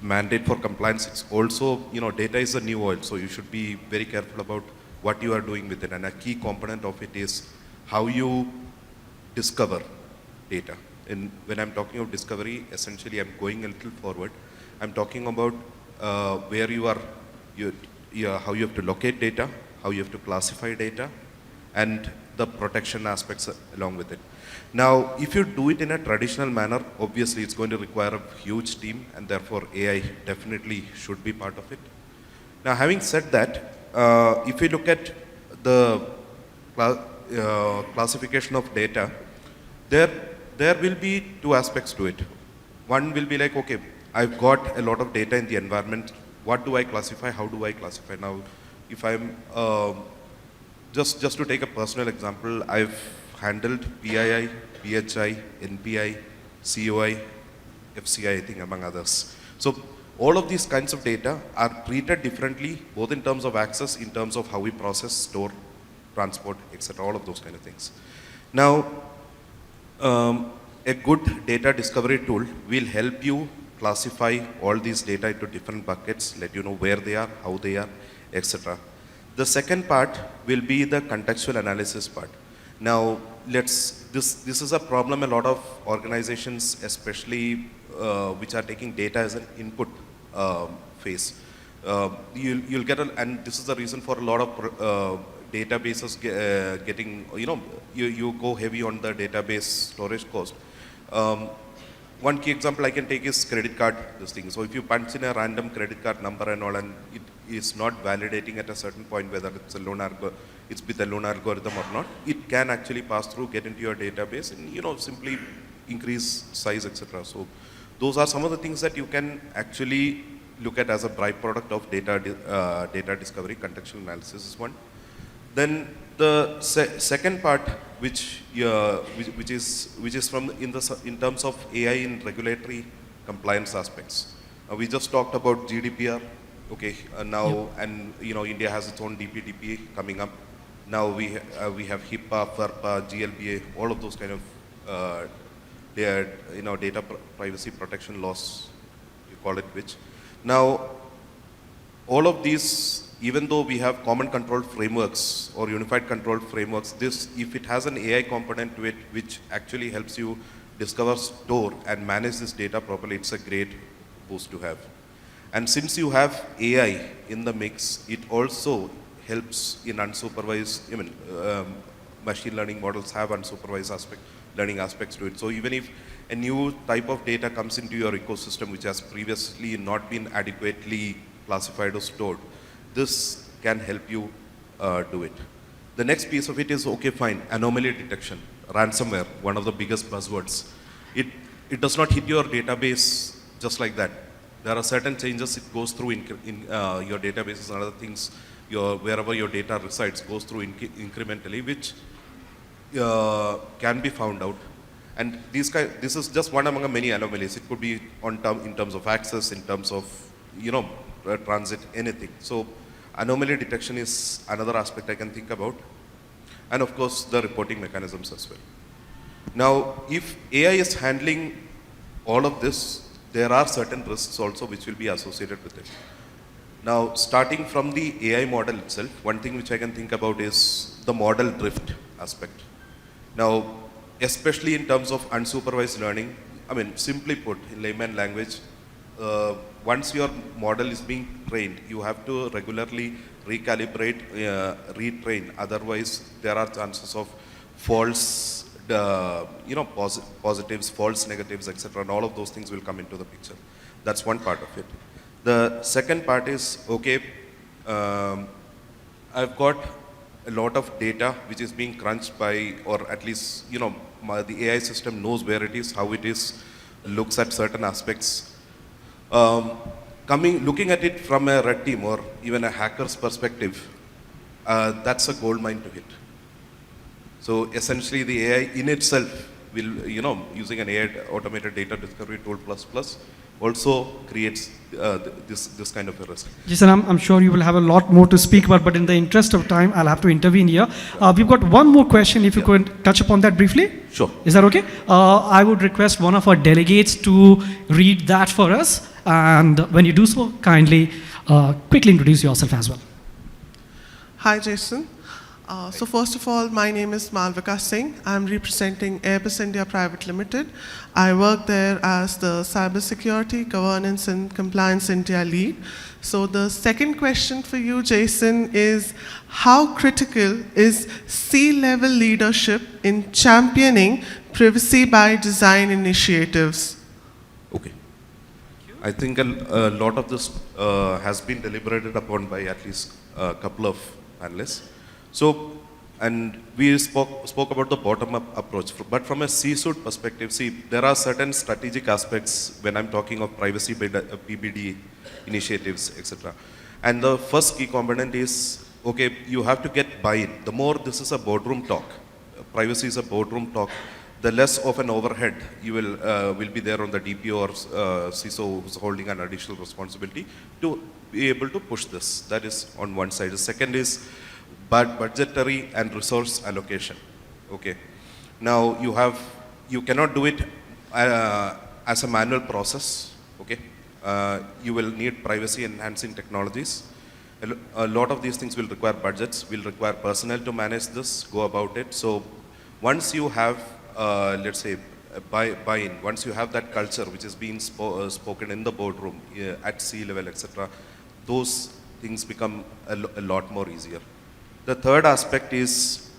mandate for compliance, it's also, data is a new oil, so you should be very careful about what you are doing with it. And a key component of it is how you discover data. And when I'm talking of discovery, essentially I'm going a little forward. I'm talking about where you are, how you have to locate data, how you have to classify data, and the protection aspects along with it. Now, if you do it in a traditional manner, obviously it's going to require a huge team, and therefore AI definitely should be part of it. Now, having said that, if you look at the classification of data, there will be two aspects to it. One will be like, okay, I've got a lot of data in the environment. What do I classify? How do I classify? Now, if I'm, just to take a personal example, I've handled PII, PHI, NPI, COI, FCI, I think, among others. So all of these kinds of data are treated differently, both in terms of access, in terms of how we process, store, transport, etc., all of those kind of things. Now, a good data discovery tool will help you classify all these data into different buckets, let you know where they are, how they are, etc. The second part will be the contextual analysis part. Now, this is a problem a lot of organizations, especially which are taking data as an input phase. You'll get, and this is the reason for a lot of databases getting, you go heavy on the database storage cost. One key example I can take is credit card, this thing. So if you punch in a random credit card number and all, and it is not validating at a certain point whether it's a it's with a loan algorithm or not, it can actually pass through, get into your database, and simply increase size, etc. So those are some of the things that you can actually look at as a byproduct of data discovery. Contextual analysis is one. Then the second part, which is from in terms of AI in regulatory compliance aspects. We just talked about GDPR, okay? Now, and India has its own DPDPA coming up. Now we have HIPAA, FERPA, GLBA, all of those kind of data privacy protection laws, you call it which. Now, all of these, even though we have common control frameworks or unified control frameworks, this, if it has an AI component to it, which actually helps you discover, store, and manage this data properly, it's a great boost to have. And since you have AI in the mix, it also helps in unsupervised, machine learning models have unsupervised learning aspects to it. So even if a new type of data comes into your ecosystem which has previously not been adequately classified or stored, this can help you do it. The next piece of it is, okay, fine, anomaly detection, ransomware, one of the biggest buzzwords. It does not hit your database just like that. There are certain changes it goes through in your databases and other things, wherever your data resides goes through incrementally, which can be found out. And this is just one among many anomalies. It could be in terms of access, in terms of transit, anything. So anomaly detection is another aspect I can think about. And of course, the reporting mechanisms as well. Now, if AI is handling all of this, there are certain risks also which will be associated with it. Now, starting from the AI model itself, one thing which I can think about is the model drift aspect. Now, especially in terms of unsupervised learning, simply put, in layman language, once your model is being trained, you have to regularly recalibrate, retrain. Otherwise, there are chances of false, positives, false negatives, etc. And all of those things will come into the picture. That's one part of it. The second part is, okay, I've got a lot of data which is being crunched by, or at least, the AI system knows where it is, how it is, looks at certain aspects. Looking at it from a red team or even a hacker's perspective, that's a gold mine to hit. So essentially the AI in itself will, using an AI automated data discovery tool plus also creates this kind of a risk. Jason, I'm sure you will have a lot more to speak about, but in the interest of time, I'll have to intervene here. We've got one more question, if you could touch upon that briefly. Sure. Is that okay? I would request one of our delegates to read that for us, and when you do so, kindly quickly introduce yourself as well. Hi, Jason. So first of all, my name is Malvika Singh. I'm representing Airbus India Private Limited. I work there as the Cybersecurity, Governance and Compliance India lead. So the second question for you, Jason, is how critical is C-level leadership in championing privacy by design initiatives? Okay. I think a lot of this has been deliberated upon by at least a couple of panelists. So, and we spoke about the bottom-up approach, but from a C-suite perspective, see, there are certain strategic aspects when I'm talking of privacy by PBD initiatives, etc. And the first key component is, okay, you have to get buy-in. The more this is a boardroom talk, privacy is a boardroom talk, the less of an overhead you will be there on the DPO or CISO who's holding an additional responsibility to be able to push this. That is on one side. The second is budgetary and resource allocation. Okay. Now you cannot do it as a manual process. Okay. You will need privacy enhancing technologies. A lot of these things will require budgets, will require personnel to manage this, go about it. So once you have, let's say, buy-in, once you have that culture which is being spoken in the boardroom, at C-level, etc., those things become a lot more easier. The third aspect is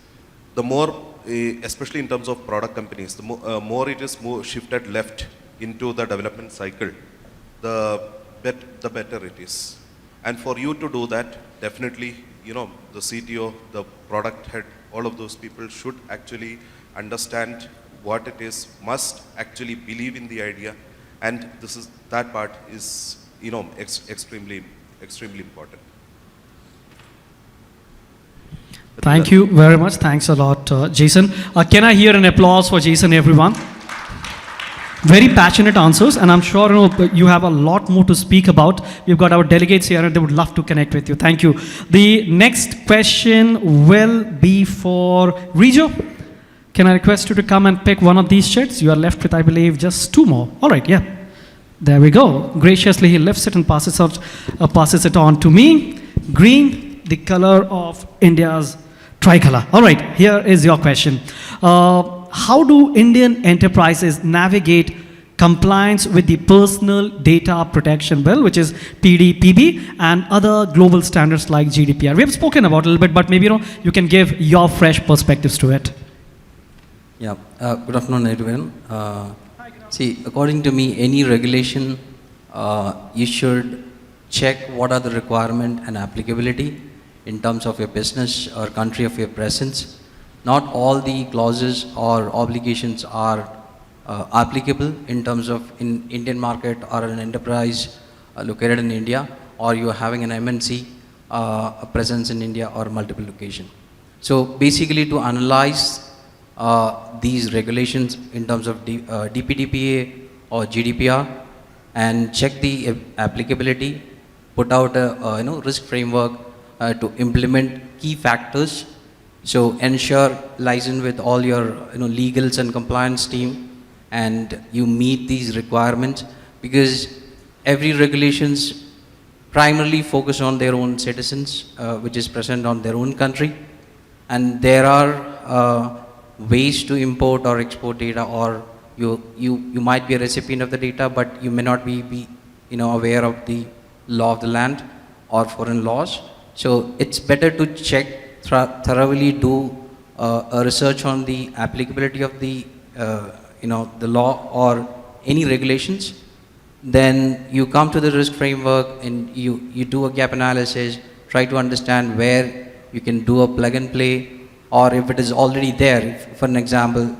the more, especially in terms of product companies, the more it is shifted left into the development cycle, the better it is. And for you to do that, definitely, the CTO, the product head, all of those people should actually understand what it is, must actually believe in the idea, and that part is, extremely important. Thank you very much. Thanks a lot, Jason. Can I hear an applause for Jason, everyone? Very passionate answers, and I'm sure you have a lot more to speak about. We've got our delegates here, and they would love to connect with you. Thank you. The next question will be for Rijo. Can I request you to come and pick one of these chairs? You are left with, I believe, just two more. All right, yeah. There we go. Graciously, he lifts it and passes it on to me. Green, the color of India's tricolor. All right, here is your question. How do Indian enterprises navigate compliance with the Personal Data Protection Bill, which is PDPB, and other global standards like GDPR? We have spoken about it a little bit, but maybe you can give your fresh perspectives to it. Yeah, good afternoon, everyone. See, according to me, any regulation, you should check what are the requirement and applicability in terms of your business or country of your presence. Not all the clauses or obligations are applicable in terms of in Indian market or an enterprise located in India, or you are having an MNC a presence in India or multiple location. So basically, to analyze these regulations in terms of DPDPA or GDPR and check the applicability, put out a risk framework to implement key factors. So ensure liaison with all your legals and compliance team, and you meet these requirements, because every regulations primarily focus on their own citizens, which is present on their own country, and there are ways to import or export data, or you might be a recipient of the data, but you may not be aware of the law of the land or foreign laws. So it's better to check thoroughly, do a research on the applicability of the the law or any regulations. Then you come to the risk framework and you do a gap analysis, try to understand where you can do a plug and play, or if it is already there. For an example,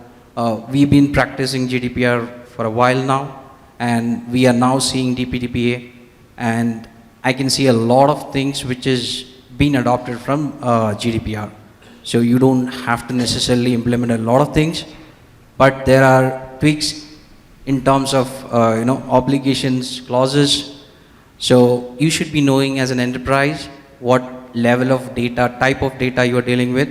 we've been practicing GDPR for a while now, and we are now seeing DPDPA, and I can see a lot of things which is been adopted from GDPR. So you don't have to necessarily implement a lot of things, but there are tweaks in terms of obligations, clauses. So you should be knowing as an enterprise what level of data, type of data you are dealing with,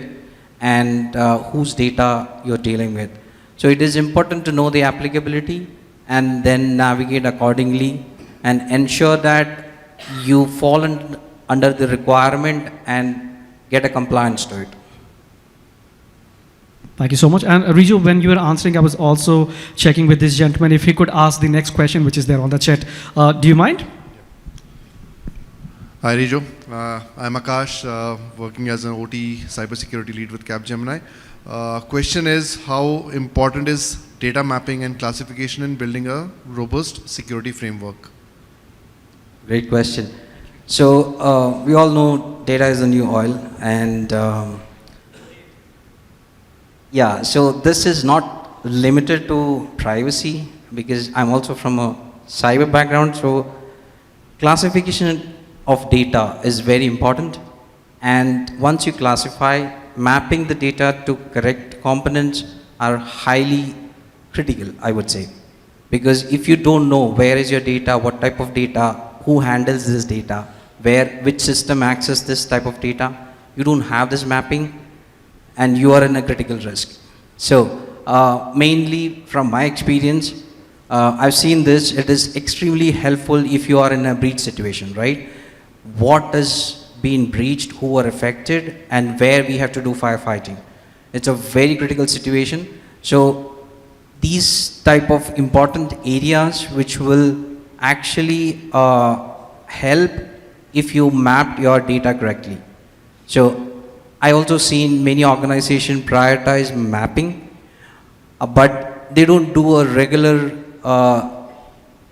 and whose data you're dealing with. So it is important to know the applicability and then navigate accordingly and ensure that you fall under the requirement and get a compliance to it. Thank you so much. And Rijo, when you were answering, I was also checking with this gentleman if he could ask the next question, which is there on the chat. Do you mind? Hi Rijo, I'm Akash, working as an OT cybersecurity lead with Capgemini. Question is, how important is data mapping and classification in building a robust security framework? Great question. So we all know data is the new oil, and yeah, so this is not limited to privacy, because I'm also from a cyber background. So classification of data is very important, and once you classify, mapping the data to correct components are highly critical, I would say, because if you don't know where is your data, what type of data, who handles this data, which system access this type of data, you don't have this mapping, and you are in a critical risk. So mainly from my experience, I've seen this, it is extremely helpful if you are in a breach situation, right? What has been breached, who are affected, and where we have to do firefighting. It's a very critical situation. So these type of important areas which will actually help if you mapped your data correctly. So I also seen many organizations prioritize mapping, but they don't do a regular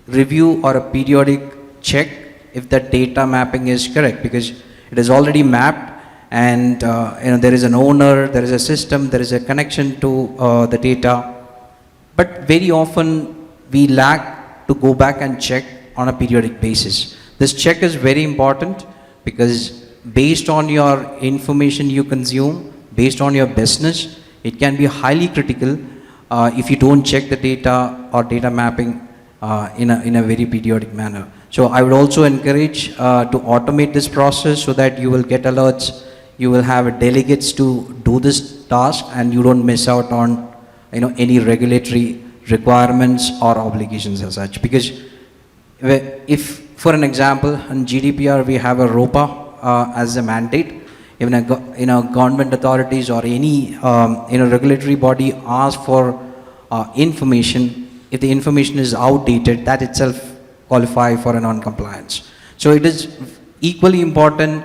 review or a periodic check if the data mapping is correct, because it is already mapped, and there is an owner, there is a system, there is a connection to the data. But very often we lack to go back and check on a periodic basis. This check is very important, because based on your information you consume, based on your business, it can be highly critical if you don't check the data or data mapping in a very periodic manner. So I would also encourage to automate this process so that you will get alerts, you will have delegates to do this task, and you don't miss out on any regulatory requirements or obligations as such. Because If, for an example, in GDPR we have a ROPA as a mandate, even government authorities or any regulatory body ask for information, if the information is outdated, that itself qualify for a non-compliance. So it is equally important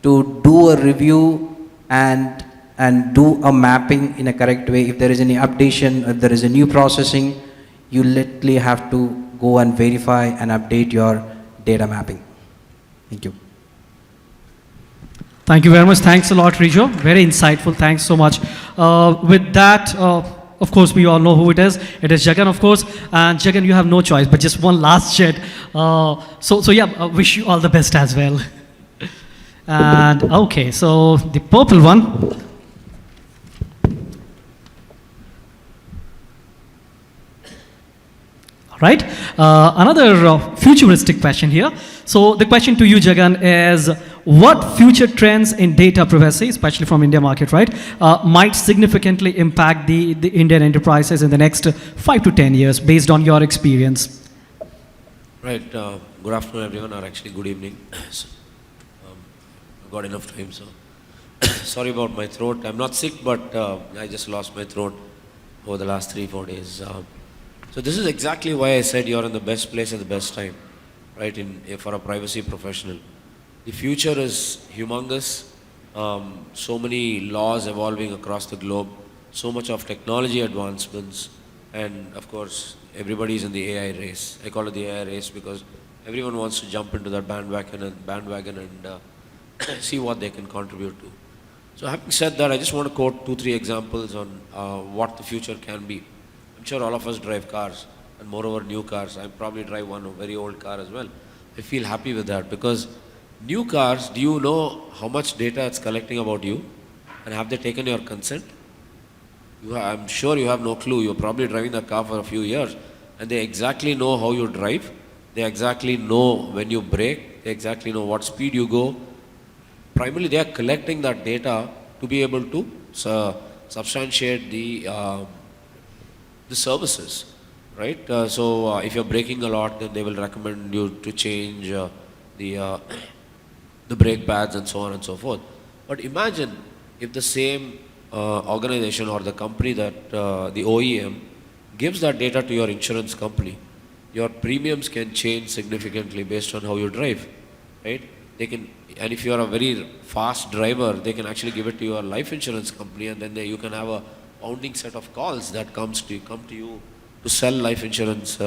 to do a review and do a mapping in a correct way. If there is any updation, if there is a new processing, you literally have to go and verify and update your data mapping. Thank you. Thank you very much. Thanks a lot, Rijo. Very insightful. Thanks so much. With that, of course, we all know who it is. It is Jagan, of course. And Jagan, you have no choice, but just one last chat. So yeah, wish you all the best as well. And okay, so the purple one. Right? Another futuristic question here. So the question to you, Jagan, is what future trends in data privacy, especially from India market, right, might significantly impact the Indian enterprises in the next 5 to 10 years based on your experience? Right. Good afternoon, everyone, or actually good evening. I've got enough time, so sorry about my throat. I'm not sick, but I just lost my throat over the last 3-4 days. So this is exactly why I said you're in the best place at the best time, right, for a privacy professional. The future is humongous, so many laws evolving across the globe, so much of technology advancements, and of course, everybody's in the AI race. I call it the AI race because everyone wants to jump into that bandwagon and see what they can contribute to. So having said that, I just want to quote 2-3 examples on what the future can be. I'm sure all of us drive cars, and moreover new cars. I probably drive one very old car as well. I feel happy with that because new cars, do you know how much data it's collecting about you? And have they taken your consent? I'm sure you have no clue. You're probably driving that car for a few years, and they exactly know how you drive. They exactly know when you brake. They exactly know what speed you go. Primarily, they are collecting that data to be able to substantiate the services, right? So if you're braking a lot, then they will recommend you to change the brake pads and so on and so forth. But imagine if the same organization or the company that the OEM gives that data to your insurance company, your premiums can change significantly based on how you drive, right? They can, and if you are a very fast driver, they can actually give it to your life insurance company, and then you can have a bounding set of calls that come to you to sell life insurance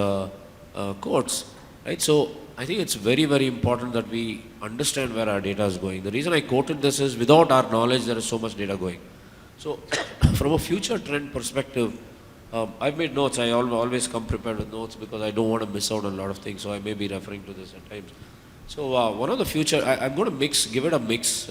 quotes, right? So I think it's very, very important that we understand where our data is going. The reason I quoted this is without our knowledge, there is so much data going. So from a future trend perspective, I've made notes. I always come prepared with notes because I don't want to miss out on a lot of things. So I may be referring to this at times. So one of the future, I'm going to give it a mix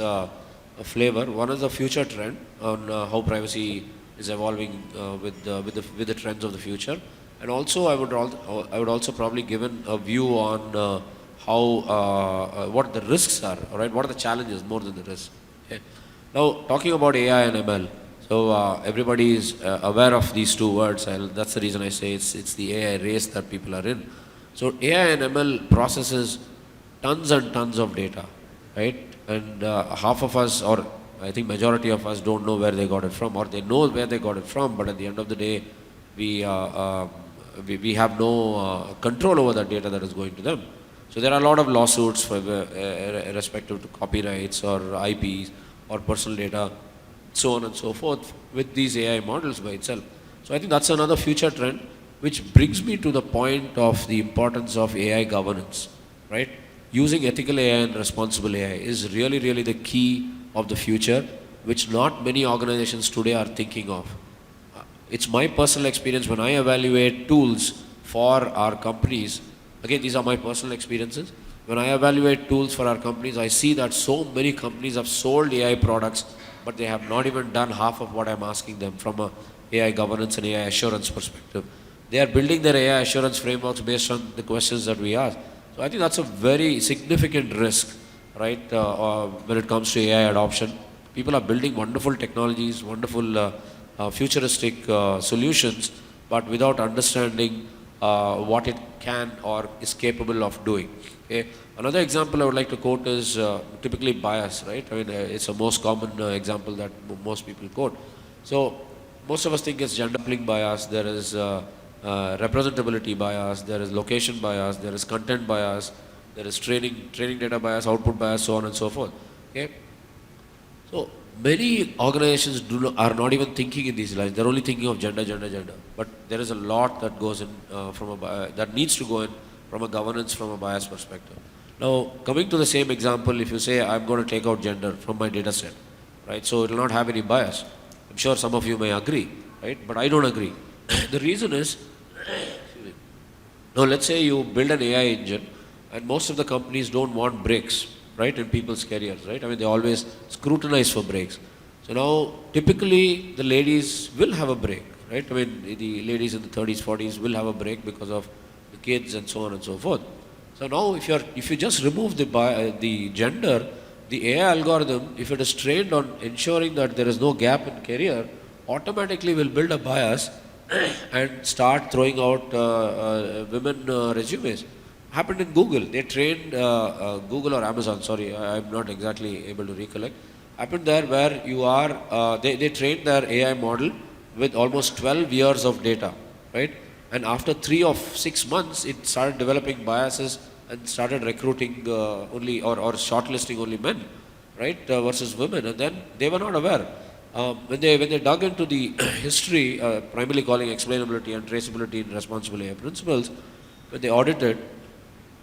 flavor. One is the future trend on how privacy is evolving with the trends of the future, and also I would also probably give a view on how what the risks are. All right, what are the challenges more than the risks? Okay. Now talking about AI and ML, so everybody is aware of these two words. That's the reason I say it's the AI race that people are in. So AI and ML processes tons and tons of data, right? And half of us, or I think majority of us, don't know where they got it from, or they know where they got it from, but at the end of the day, we have no control over the data that is going to them. So there are a lot of lawsuits for respective to copyrights or IPs or personal data, so on and so forth, with these AI models by itself. So I think that's another future trend, which brings me to the point of the importance of AI governance, right? Using ethical AI and responsible AI is really, really the key of the future, which not many organizations today are thinking of. It's my personal experience when I evaluate tools for our companies. Again, these are my personal experiences. When I evaluate tools for our companies, I see that so many companies have sold AI products, but they have not even done half of what I'm asking them from a AI governance and AI assurance perspective. They are building their AI assurance frameworks based on the questions that we ask. So I think that's a very significant risk, right, when it comes to AI adoption. People are building wonderful technologies, wonderful futuristic solutions, but without understanding what it can or is capable of doing. Okay. Another example I would like to quote is typically bias, right? I mean, it's a most common example that most people quote. So most of us think it's gender sampling bias, there is representability bias, there is location bias, there is content bias, there is training data bias, output bias, so on and so forth. Okay. So many organizations are not even thinking in these lines. They're only thinking of gender. But there is a lot that goes in that needs to go in from a governance, from a bias perspective. Now, coming to the same example, if you say I'm going to take out gender from my data set, right? So it will not have any bias. I'm sure some of you may agree, right? But I don't agree. The reason is, now let's say you build an AI engine, and most of the companies don't want breaks, right, in people's careers, right? I mean, they always scrutinize for breaks. So now, typically, the ladies will have a break, right? I mean, the ladies in the 30s, 40s will have a break because of the kids and so on and so forth. So now, if you just remove the gender, the AI algorithm, if it is trained on ensuring that there is no gap in career, automatically will build a bias and start throwing out women resumes. Happened in Google. They trained Google or Amazon, sorry, I'm not exactly able to recollect. Happened there where you are, they trained their AI model with almost 12 years of data, right? And after 3 or 6 months, it started developing biases and started recruiting only or shortlisting only men, right, versus women. And then they were not aware. When they dug into the history, primarily calling explainability and traceability and responsibility principles, when they audited,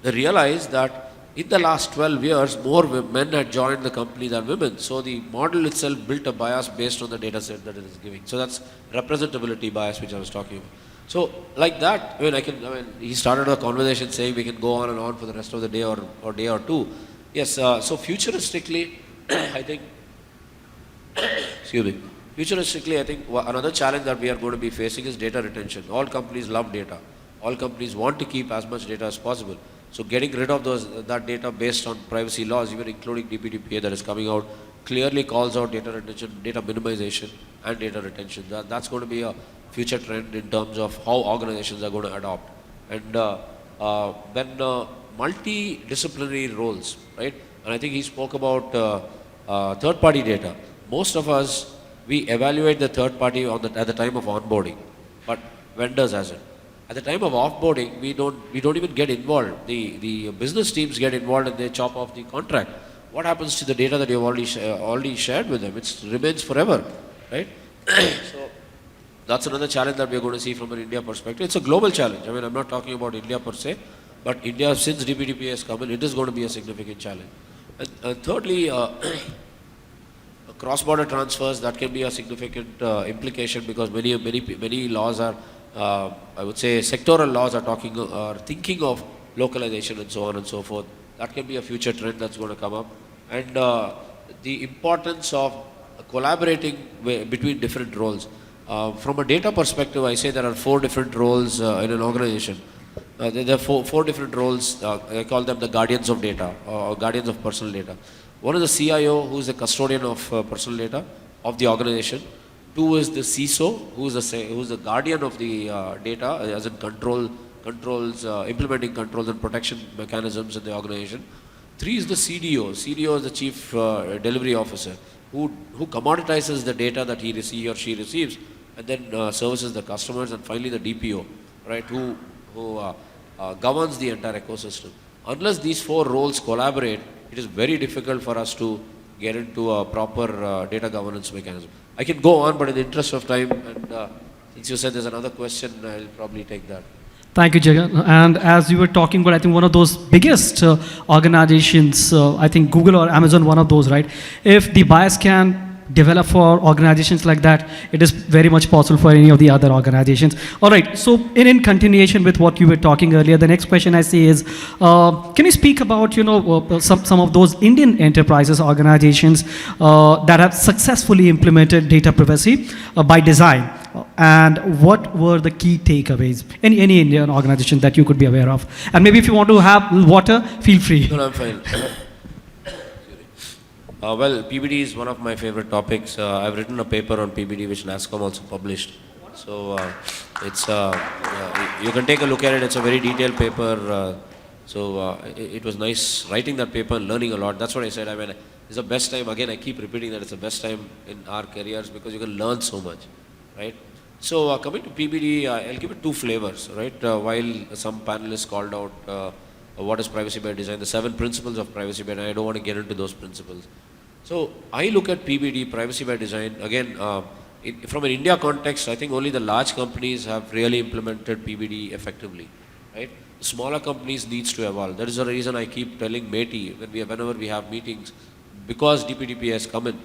they realized that in the last 12 years, more men had joined the company than women. So the model itself built a bias based on the data set that it is giving. So that's representability bias, which I was talking about. So like that, I mean, he started a conversation saying we can go on and on for the rest of the day or day or two. Yes, so futuristically, I think, futuristically, I think another challenge that we are going to be facing is data retention. All companies love data. All companies want to keep as much data as possible. So getting rid of that data based on privacy laws, even including DPDPA that is coming out, clearly calls out data retention, data minimization, and data retention. That's going to be a future trend in terms of how organizations are going to adopt. And then multidisciplinary roles, right? And I think he spoke about third-party data. Most of us, we evaluate the third party at the time of onboarding, but vendors hasn't. At the time of offboarding, we don't even get involved. The business teams get involved and they chop off the contract. What happens to the data that you've already shared with them? It remains forever, right? So that's another challenge that we're going to see from an India perspective. It's a global challenge. I mean, I'm not talking about India per se, but India, since DPDPA has come in, it is going to be a significant challenge. And thirdly, cross-border transfers, that can be a significant implication because many laws are, I would say, sectoral laws are thinking of localization and so on and so forth. That can be a future trend that's going to come up. And the importance of collaborating between different roles. From a data perspective, I say there are 4 different roles in an organization. There are four different roles. I call them the guardians of data or guardians of personal data. One is the CIO, who is the custodian of personal data of the organization. 2 is the CISO, who is the guardian of the data, as in controls, implementing controls and protection mechanisms in the organization. 3 is the CDO. CDO is the chief delivery officer, who commoditizes the data that he or she receives, and then services the customers. And finally, the DPO, right, who governs the entire ecosystem. Unless these 4 roles collaborate, it is very difficult for us to get into a proper data governance mechanism. I can go on, but in the interest of time, and since you said there's another question, I'll probably take that. Thank you, Jagan. And as you were talking about, I think one of those biggest organizations, I think Google or Amazon, one of those, right? If the bias can develop for organizations like that, it is very much possible for any of the other organizations. All right, so in continuation with what you were talking earlier, the next question I see is, can you speak about, some of those Indian enterprises, organizations that have successfully implemented data privacy by design? And what were the key takeaways? Any Indian organization that you could be aware of? And maybe if you want to have water, feel free. No, I'm fine. Well, PBD is one of my favorite topics. I've written a paper on PBD which NASCOM also published. So you can take a look at it. It's a very detailed paper. It was nice writing that paper and learning a lot. That's what I said. I mean, it's the best time. Again, I keep repeating that it's the best time in our careers because you can learn so much, right? So coming to PBD, I'll give it two flavors, right? While some panelists called out what is privacy by design, the 7 principles of privacy by design, I don't want to get into those principles. So I look at PBD, privacy by design, again, from an India context, I think only the large companies have really implemented PBD effectively, right? Smaller companies needs to evolve. That is the reason I keep telling Meti whenever we have meetings, because DPDP has come in,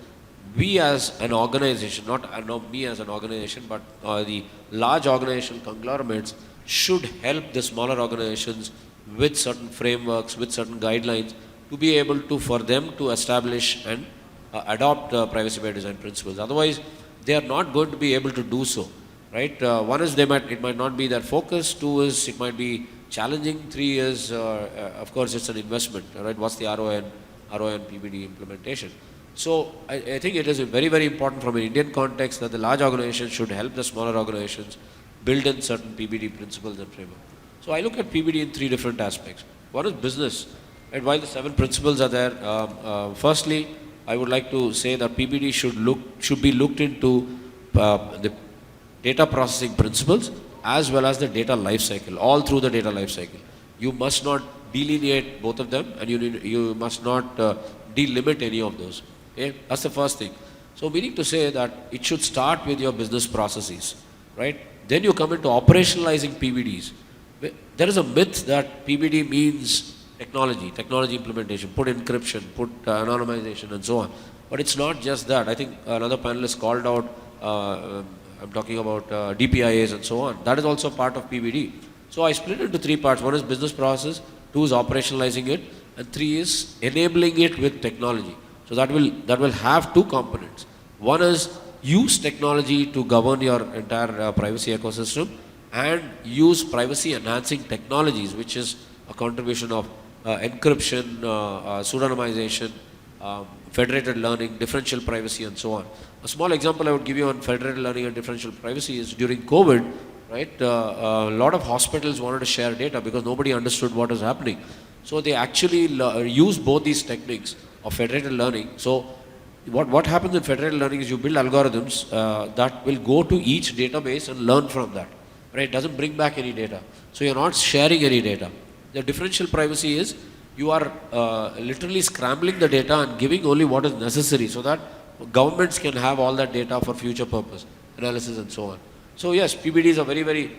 we as an organization, not me as an organization, but the large organization conglomerates should help the smaller organizations with certain frameworks, with certain guidelines, to be able to, for them to establish and adopt privacy by design principles. Otherwise, they are not going to be able to do so, right? One is it might not be their focus. 2 is it might be challenging. 3 is, of course, it's an investment, right? What's the ROI and PBD implementation? So I think it is very, very important from an Indian context that the large organizations should help the smaller organizations build in certain PBD principles and framework. So I look at PBD in 3 different aspects. One is business, and while the 7 principles are there, firstly, I would like to say that PBD should be looked into the data processing principles as well as the data life cycle, all through the data life cycle. You must not delineate both of them, and you must not delimit any of those. Okay? That's the first thing. So meaning to say that it should start with your business processes, right? Then you come into operationalizing PBDs. There is a myth that PBD means technology implementation, put encryption, put anonymization and so on. But it's not just that. I think another panelist called out, I'm talking about DPIAs and so on. That is also part of PBD. So I split it into 3 parts. 1 is business process, 2 is operationalizing it, and 3 is enabling it with technology. So that will have 2 components. 1 is use technology to govern your entire privacy ecosystem, and use privacy enhancing technologies, which is a contribution of encryption, pseudonymization, federated learning, differential privacy and so on. A small example I would give you on federated learning and differential privacy is during COVID, right? A lot of hospitals wanted to share data because nobody understood what was happening. So they actually use both these techniques of federated learning. So what happens in federated learning is you build algorithms that will go to each database and learn from that. Right? It doesn't bring back any data. So you're not sharing any data. The differential privacy is you are literally scrambling the data and giving only what is necessary so that governments can have all that data for future purpose, analysis and so on. So yes, PBD is a very, very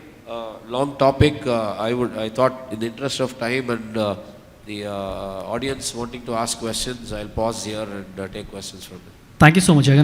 long topic. I thought in the interest of time and the audience wanting to ask questions, I'll pause here and take questions from them. Thank you so much, Jagannath.